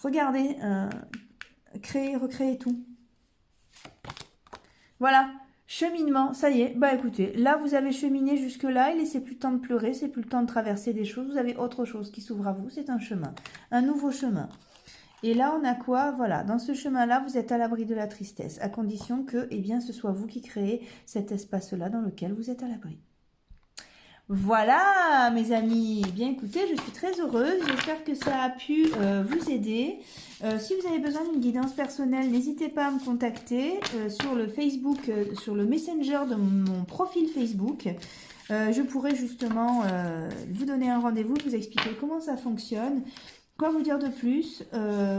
Regardez, créer, recréer tout. Voilà, cheminement, ça y est. Bah écoutez, là vous avez cheminé jusque-là, il c'est plus le temps de pleurer, c'est plus le temps de traverser des choses, vous avez autre chose qui s'ouvre à vous, c'est un chemin, un nouveau chemin. Et là on a quoi? Voilà, dans ce chemin-là, vous êtes à l'abri de la tristesse, à condition que, eh bien, ce soit vous qui créez cet espace-là dans lequel vous êtes à l'abri. Voilà, mes amis. Eh bien, écoutez, je suis très heureuse. J'espère que ça a pu vous aider. Si vous avez besoin d'une guidance personnelle, n'hésitez pas à me contacter sur le Facebook, sur le Messenger de mon profil Facebook. Je pourrais justement vous donner un rendez-vous, vous expliquer comment ça fonctionne. Quoi vous dire de plus?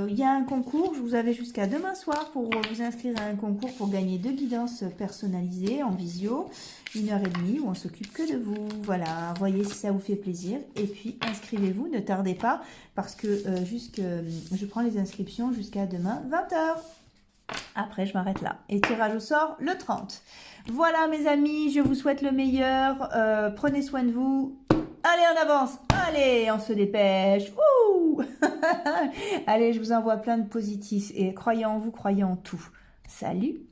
Il y a un concours, vous avez jusqu'à demain soir pour vous inscrire à un concours pour gagner 2 guidances personnalisées en visio, 1h30 où on s'occupe que de vous. Voilà, voyez si ça vous fait plaisir. Et puis inscrivez-vous, ne tardez pas parce que je prends les inscriptions jusqu'à demain 20h. Après, je m'arrête là. Et tirage au sort le 30. Voilà mes amis, je vous souhaite le meilleur. Prenez soin de vous. Allez, on avance. Allez, on se dépêche. Ouh Allez, je vous envoie plein de positifs. Et croyez en vous, croyez en tout. Salut.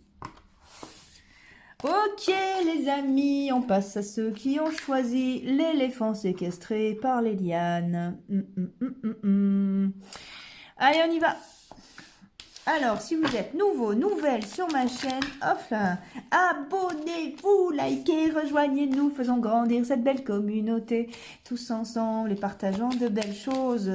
Ok les amis, on passe à ceux qui ont choisi l'éléphant séquestré par les lianes. Allez, on y va. Alors, si vous êtes nouveau, nouvelle sur ma chaîne, hop là, abonnez-vous, likez, rejoignez-nous, faisons grandir cette belle communauté, tous ensemble et partageons de belles choses.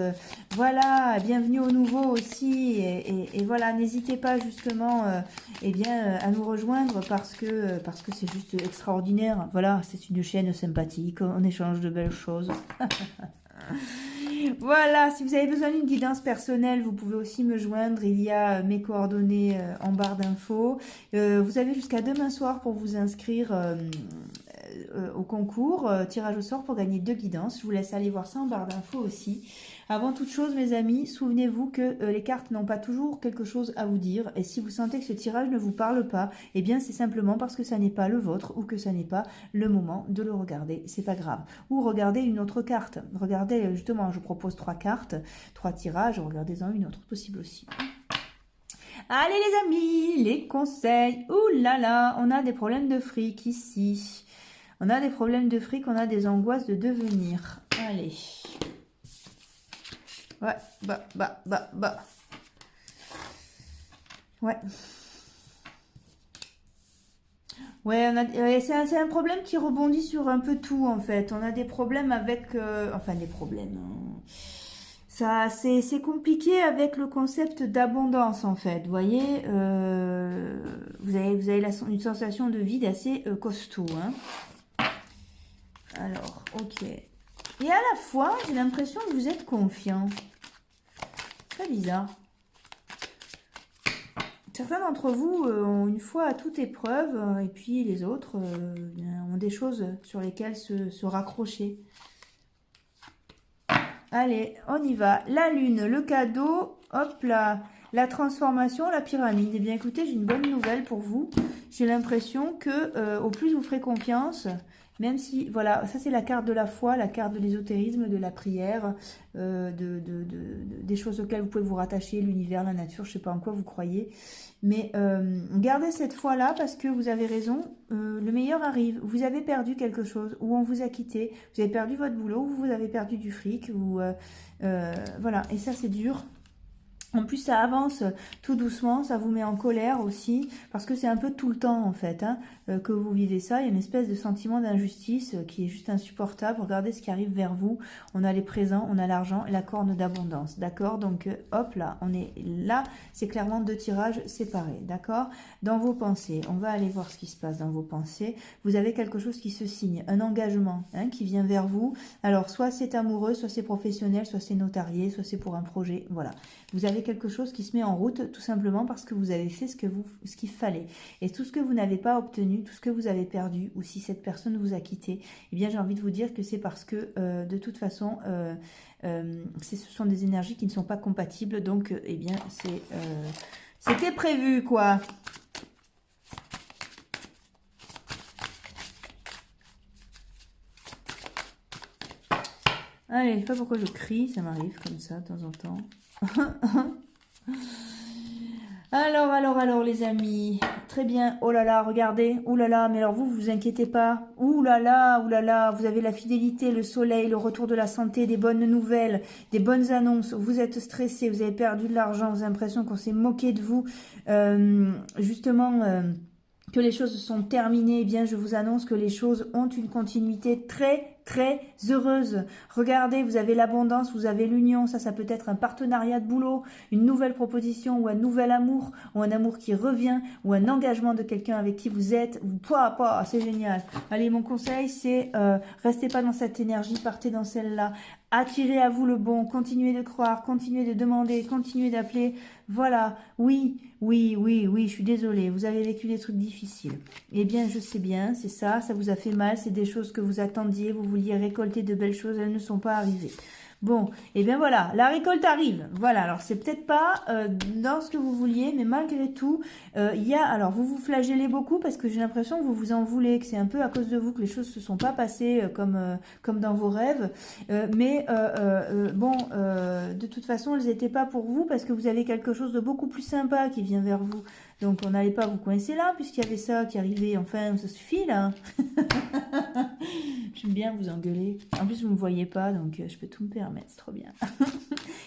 Voilà, bienvenue aux nouveaux aussi, et voilà, n'hésitez pas justement à nous rejoindre parce que c'est juste extraordinaire. Voilà, c'est une chaîne sympathique, on échange de belles choses. Voilà, si vous avez besoin d'une guidance personnelle, vous pouvez aussi me joindre. Il y a mes coordonnées en barre d'infos. Vous avez jusqu'à demain soir pour vous inscrire au concours, tirage au sort pour gagner 2 guidances. Je vous laisse aller voir ça en barre d'infos aussi. Avant toute chose, mes amis, souvenez-vous que les cartes n'ont pas toujours quelque chose à vous dire. Et si vous sentez que ce tirage ne vous parle pas, eh bien c'est simplement parce que ça n'est pas le vôtre ou que ça n'est pas le moment de le regarder. C'est pas grave. Ou regardez une autre carte. Regardez, justement, je propose 3 cartes, 3 tirages. Regardez-en une autre possible aussi. Allez les amis, les conseils. Ouh là là, on a des problèmes de fric ici. On a des problèmes de fric, on a des angoisses de devenir. Allez. Ouais, Ouais. Ouais, c'est un problème qui rebondit sur un peu tout, en fait. On a des problèmes avec... enfin, des problèmes... Ça, c'est compliqué avec le concept d'abondance, en fait. Vous voyez, vous avez une sensation de vide assez costaud. Hein. Alors, ok. Et à la fois, j'ai l'impression que vous êtes confiant. Très bizarre. Certains d'entre vous ont une foi à toute épreuve, et puis les autres ont des choses sur lesquelles se raccrocher. Allez, on y va. La lune, le cadeau, hop là, la transformation, la pyramide. Eh bien écoutez, j'ai une bonne nouvelle pour vous. J'ai l'impression que au plus vous ferez confiance, même si, voilà, ça c'est la carte de la foi, la carte de l'ésotérisme, de la prière, des choses auxquelles vous pouvez vous rattacher, l'univers, la nature, je ne sais pas en quoi vous croyez. Mais gardez cette foi-là parce que vous avez raison, le meilleur arrive. Vous avez perdu quelque chose, ou on vous a quitté, vous avez perdu votre boulot, ou vous avez perdu du fric, ou voilà, et ça c'est dur. En plus, ça avance tout doucement, ça vous met en colère aussi, parce que c'est un peu tout le temps, en fait, hein, que vous vivez ça. Il y a une espèce de sentiment d'injustice qui est juste insupportable. Regardez ce qui arrive vers vous. On a les présents, on a l'argent et la corne d'abondance, d'accord? Donc, hop là, on est là. C'est clairement 2 tirages séparés, d'accord? Dans vos pensées, on va aller voir ce qui se passe dans vos pensées. Vous avez quelque chose qui se signe, un engagement hein, qui vient vers vous. Alors, soit c'est amoureux, soit c'est professionnel, soit c'est notarié, soit c'est pour un projet, voilà. Vous avez quelque chose qui se met en route tout simplement parce que vous avez fait ce qu'il fallait. Et tout ce que vous n'avez pas obtenu, tout ce que vous avez perdu, ou si cette personne vous a quitté, eh bien j'ai envie de vous dire que c'est parce que de toute façon, ce sont des énergies qui ne sont pas compatibles. Donc, eh bien, c'était prévu, quoi. Allez, je sais pas pourquoi je crie, ça m'arrive comme ça de temps en temps. Alors, les amis. Très bien. Oh là là, regardez. Oh là là, mais alors vous inquiétez pas. Oh là là, vous avez la fidélité, le soleil, le retour de la santé, des bonnes nouvelles, des bonnes annonces. Vous êtes stressé, vous avez perdu de l'argent, vous avez l'impression qu'on s'est moqué de vous. Justement... que les choses sont terminées, eh bien je vous annonce que les choses ont une continuité très très heureuse. Regardez, vous avez l'abondance, vous avez l'union, ça peut être un partenariat de boulot, une nouvelle proposition ou un nouvel amour, ou un amour qui revient, ou un engagement de quelqu'un avec qui vous êtes, ou c'est génial. Allez, mon conseil, c'est restez pas dans cette énergie, partez dans celle-là. Attirez à vous le bon, continuez de croire, continuez de demander, continuez d'appeler. Voilà, oui, je suis désolée, vous avez vécu des trucs difficiles. Eh bien, je sais bien, c'est ça, ça vous a fait mal, c'est des choses que vous attendiez, vous vouliez récolter de belles choses, elles ne sont pas arrivées. Bon, et bien voilà, la récolte arrive. Voilà, alors c'est peut-être pas dans ce que vous vouliez, mais malgré tout, il y a... Alors, vous vous flagellez beaucoup parce que j'ai l'impression que vous vous en voulez, que c'est un peu à cause de vous que les choses se sont pas passées comme dans vos rêves. De toute façon, elles n'étaient pas pour vous parce que vous avez quelque chose de beaucoup plus sympa qui vient vers vous. Donc, on n'allait pas vous coincer là puisqu'il y avait ça qui arrivait. Enfin, ça suffit là. J'aime bien vous engueuler. En plus, vous ne me voyez pas, donc je peux tout me permettre. C'est trop bien.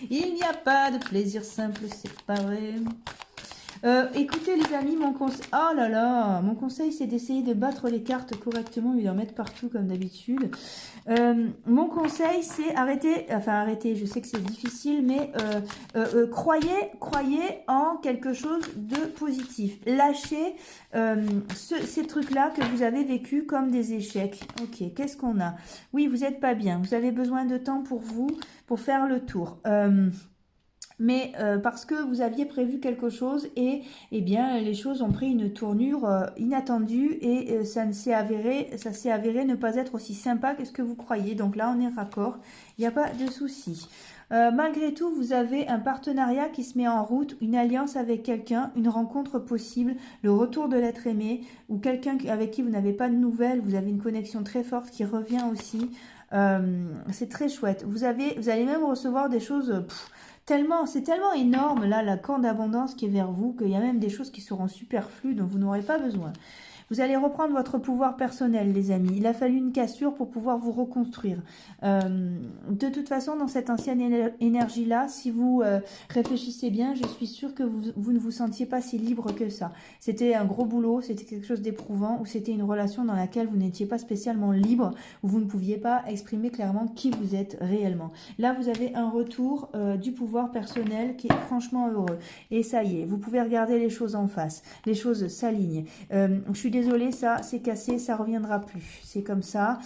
Il n'y a pas de plaisir simple, c'est pas vrai. Écoutez les amis, mon conseil... Oh là là, mon conseil c'est d'essayer de battre les cartes correctement et d'en mettre partout comme d'habitude. Mon conseil c'est arrêter, je sais que c'est difficile, mais croyez en quelque chose de positif. Lâchez ces trucs-là que vous avez vécu comme des échecs. Ok, qu'est-ce qu'on a? Oui, vous n'êtes pas bien, vous avez besoin de temps pour vous, pour faire le tour. Mais parce que vous aviez prévu quelque chose et eh bien les choses ont pris une tournure inattendue et ça s'est avéré ne pas être aussi sympa que ce que vous croyez. Donc là on est raccord, il n'y a pas de souci. Malgré tout, vous avez un partenariat qui se met en route, une alliance avec quelqu'un, une rencontre possible, le retour de l'être aimé ou quelqu'un avec qui vous n'avez pas de nouvelles, vous avez une connexion très forte qui revient aussi. C'est très chouette. Vous allez même recevoir des choses... c'est tellement énorme là, la corne d'abondance qui est vers vous, qu'il y a même des choses qui seront superflues dont vous n'aurez pas besoin. Vous allez reprendre votre pouvoir personnel, les amis. Il a fallu une cassure pour pouvoir vous reconstruire. De toute façon, dans cette ancienne énergie-là, si vous réfléchissez bien, je suis sûre que vous ne vous sentiez pas si libre que ça. C'était un gros boulot, c'était quelque chose d'éprouvant, ou c'était une relation dans laquelle vous n'étiez pas spécialement libre, où vous ne pouviez pas exprimer clairement qui vous êtes réellement. Là, vous avez un retour du pouvoir personnel qui est franchement heureux. Et ça y est, vous pouvez regarder les choses en face. Les choses s'alignent. Je suis désolée, ça c'est cassé, ça reviendra plus. C'est comme ça.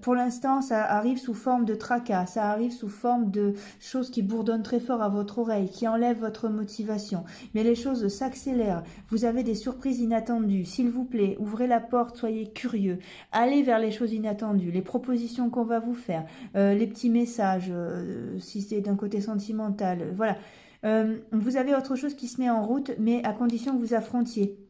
Pour l'instant, ça arrive sous forme de tracas, ça arrive sous forme de choses qui bourdonnent très fort à votre oreille, qui enlèvent votre motivation. Mais les choses s'accélèrent. Vous avez des surprises inattendues. S'il vous plaît, ouvrez la porte, soyez curieux. Allez vers les choses inattendues, les propositions qu'on va vous faire, les petits messages, si c'est d'un côté sentimental. Voilà. Vous avez autre chose qui se met en route, mais à condition que vous affrontiez.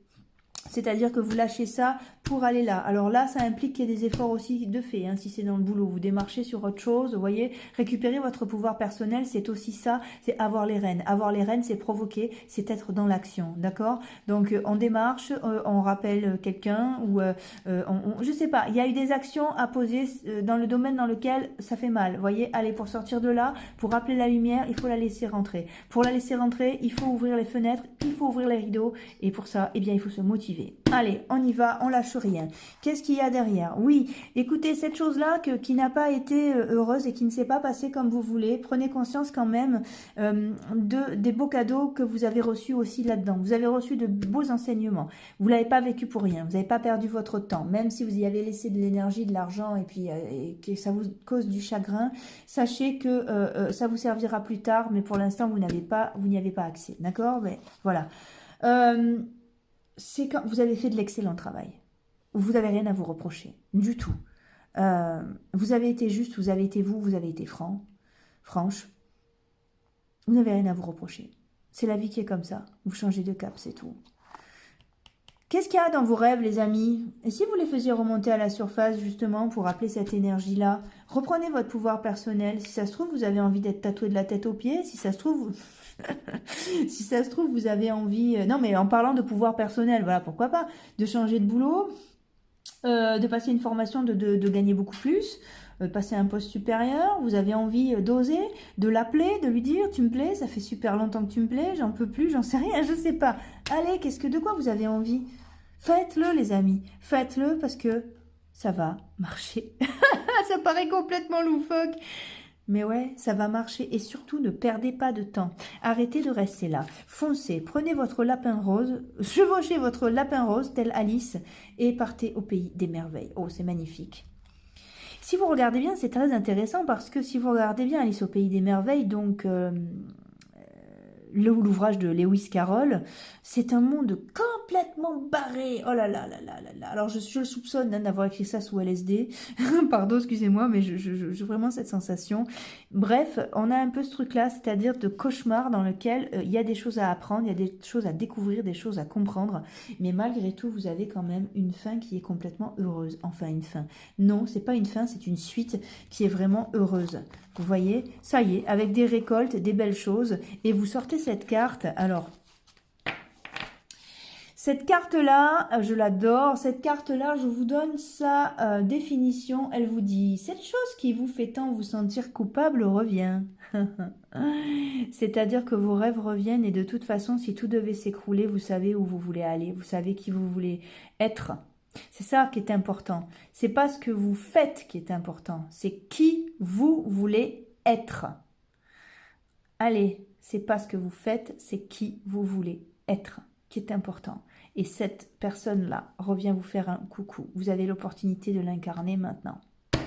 C'est-à-dire que vous lâchez ça pour aller là. Alors là, ça implique qu'il y ait des efforts aussi de fait. Hein, si c'est dans le boulot, vous démarchez sur autre chose, vous voyez. Récupérer votre pouvoir personnel, c'est aussi ça, c'est avoir les rênes. Avoir les rênes, c'est provoquer, c'est être dans l'action, d'accord? Donc, on démarche, on rappelle quelqu'un, ou je sais pas, il y a eu des actions à poser dans le domaine dans lequel ça fait mal, vous voyez. Allez, pour sortir de là, pour rappeler la lumière, il faut la laisser rentrer. Pour la laisser rentrer, il faut ouvrir les fenêtres, il faut ouvrir les rideaux, et pour ça, eh bien, il faut se motiver. Allez, on y va, on lâche rien. Qu'est-ce qu'il y a derrière? Oui, écoutez, cette chose-là qui n'a pas été heureuse et qui ne s'est pas passée comme vous voulez, prenez conscience quand même des beaux cadeaux que vous avez reçus aussi là-dedans. Vous avez reçu de beaux enseignements. Vous ne l'avez pas vécu pour rien. Vous n'avez pas perdu votre temps. Même si vous y avez laissé de l'énergie, de l'argent et que ça vous cause du chagrin, sachez que ça vous servira plus tard, mais pour l'instant, vous n'y avez pas accès. D'accord? Mais voilà. C'est quand vous avez fait de l'excellent travail. Vous n'avez rien à vous reprocher, du tout. Vous avez été juste, vous avez été vous avez été franche. Vous n'avez rien à vous reprocher. C'est la vie qui est comme ça. Vous changez de cap, c'est tout. Qu'est-ce qu'il y a dans vos rêves, les amis? Et si vous les faisiez remonter à la surface, justement, pour appeler cette énergie-là, reprenez votre pouvoir personnel. Si ça se trouve, vous avez envie d'être tatoué de la tête aux pieds. Si ça se trouve... si ça se trouve, vous avez envie... Non, mais en parlant de pouvoir personnel, voilà, pourquoi pas, de changer de boulot, de passer une formation, de gagner beaucoup plus, passer un poste supérieur, vous avez envie d'oser, de l'appeler, de lui dire, tu me plais, ça fait super longtemps que tu me plais, j'en peux plus, j'en sais rien, je sais pas. Allez, de quoi vous avez envie? Faites-le, les amis, faites-le parce que ça va marcher. Ça paraît complètement loufoque. Mais ouais, ça va marcher. Et surtout, ne perdez pas de temps. Arrêtez de rester là. Foncez, prenez votre lapin rose, chevauchez votre lapin rose, tel Alice, et partez au pays des merveilles. Oh, c'est magnifique. Si vous regardez bien, c'est très intéressant parce que si vous regardez bien Alice au pays des merveilles, donc l'ouvrage de Lewis Carroll, c'est un monde complètement barré. Oh là là là là là là. Alors je le soupçonne d'avoir écrit ça sous LSD. Pardon, excusez-moi, mais j'ai vraiment cette sensation. Bref, on a un peu ce truc-là, c'est-à-dire de cauchemar dans lequel il y a des choses à apprendre, il y a des choses à découvrir, des choses à comprendre. Mais malgré tout, vous avez quand même une fin qui est complètement heureuse. Enfin, une fin. Non, c'est pas une fin, c'est une suite qui est vraiment heureuse. Vous voyez, ça y est, avec des récoltes, des belles choses. Et vous sortez cette carte. Alors, cette carte-là, je l'adore. Cette carte-là, je vous donne sa définition. Elle vous dit, cette chose qui vous fait tant vous sentir coupable revient. C'est-à-dire que vos rêves reviennent et de toute façon, si tout devait s'écrouler, vous savez où vous voulez aller. Vous savez qui vous voulez être. C'est ça qui est important. C'est pas ce que vous faites qui est important. C'est qui vous voulez être. Allez, c'est pas ce que vous faites, c'est qui vous voulez être qui est important. Et cette personne-là revient vous faire un coucou. Vous avez l'opportunité de l'incarner maintenant. Oh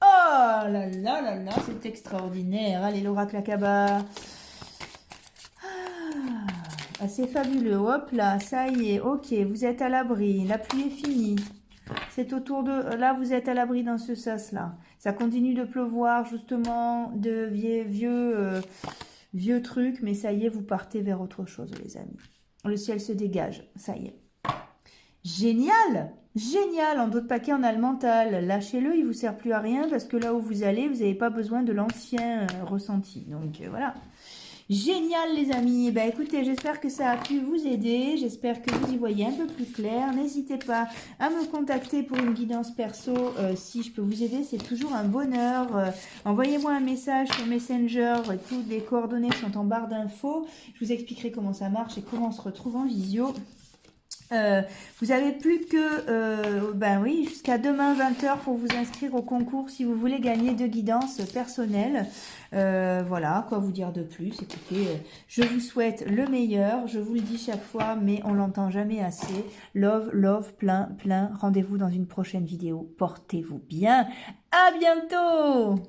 là là là là, c'est extraordinaire. Allez, l'oracle Akaba. C'est fabuleux, hop là, ça y est, ok, vous êtes à l'abri, la pluie est finie, c'est autour de, là vous êtes à l'abri dans ce sas-là, ça continue de pleuvoir justement, de vieux trucs, mais ça y est, vous partez vers autre chose les amis, le ciel se dégage, ça y est. Génial, génial, en d'autres paquets on a le mental, lâchez-le, il vous sert plus à rien parce que là où vous allez, vous n'avez pas besoin de l'ancien ressenti, donc voilà. Génial les amis, ben écoutez, j'espère que ça a pu vous aider, j'espère que vous y voyez un peu plus clair. N'hésitez pas à me contacter pour une guidance perso si je peux vous aider, c'est toujours un bonheur. Envoyez-moi un message sur Messenger, toutes les coordonnées sont en barre d'infos. Je vous expliquerai comment ça marche et comment on se retrouve en visio. Vous avez plus que ben oui, jusqu'à demain 20h pour vous inscrire au concours si vous voulez gagner 2 guidances personnelles. Voilà, quoi vous dire de plus. Écoutez, je vous souhaite le meilleur, je vous le dis chaque fois, mais on l'entend jamais assez. Love, love, plein, plein. Rendez-vous dans une prochaine vidéo. Portez-vous bien. À bientôt!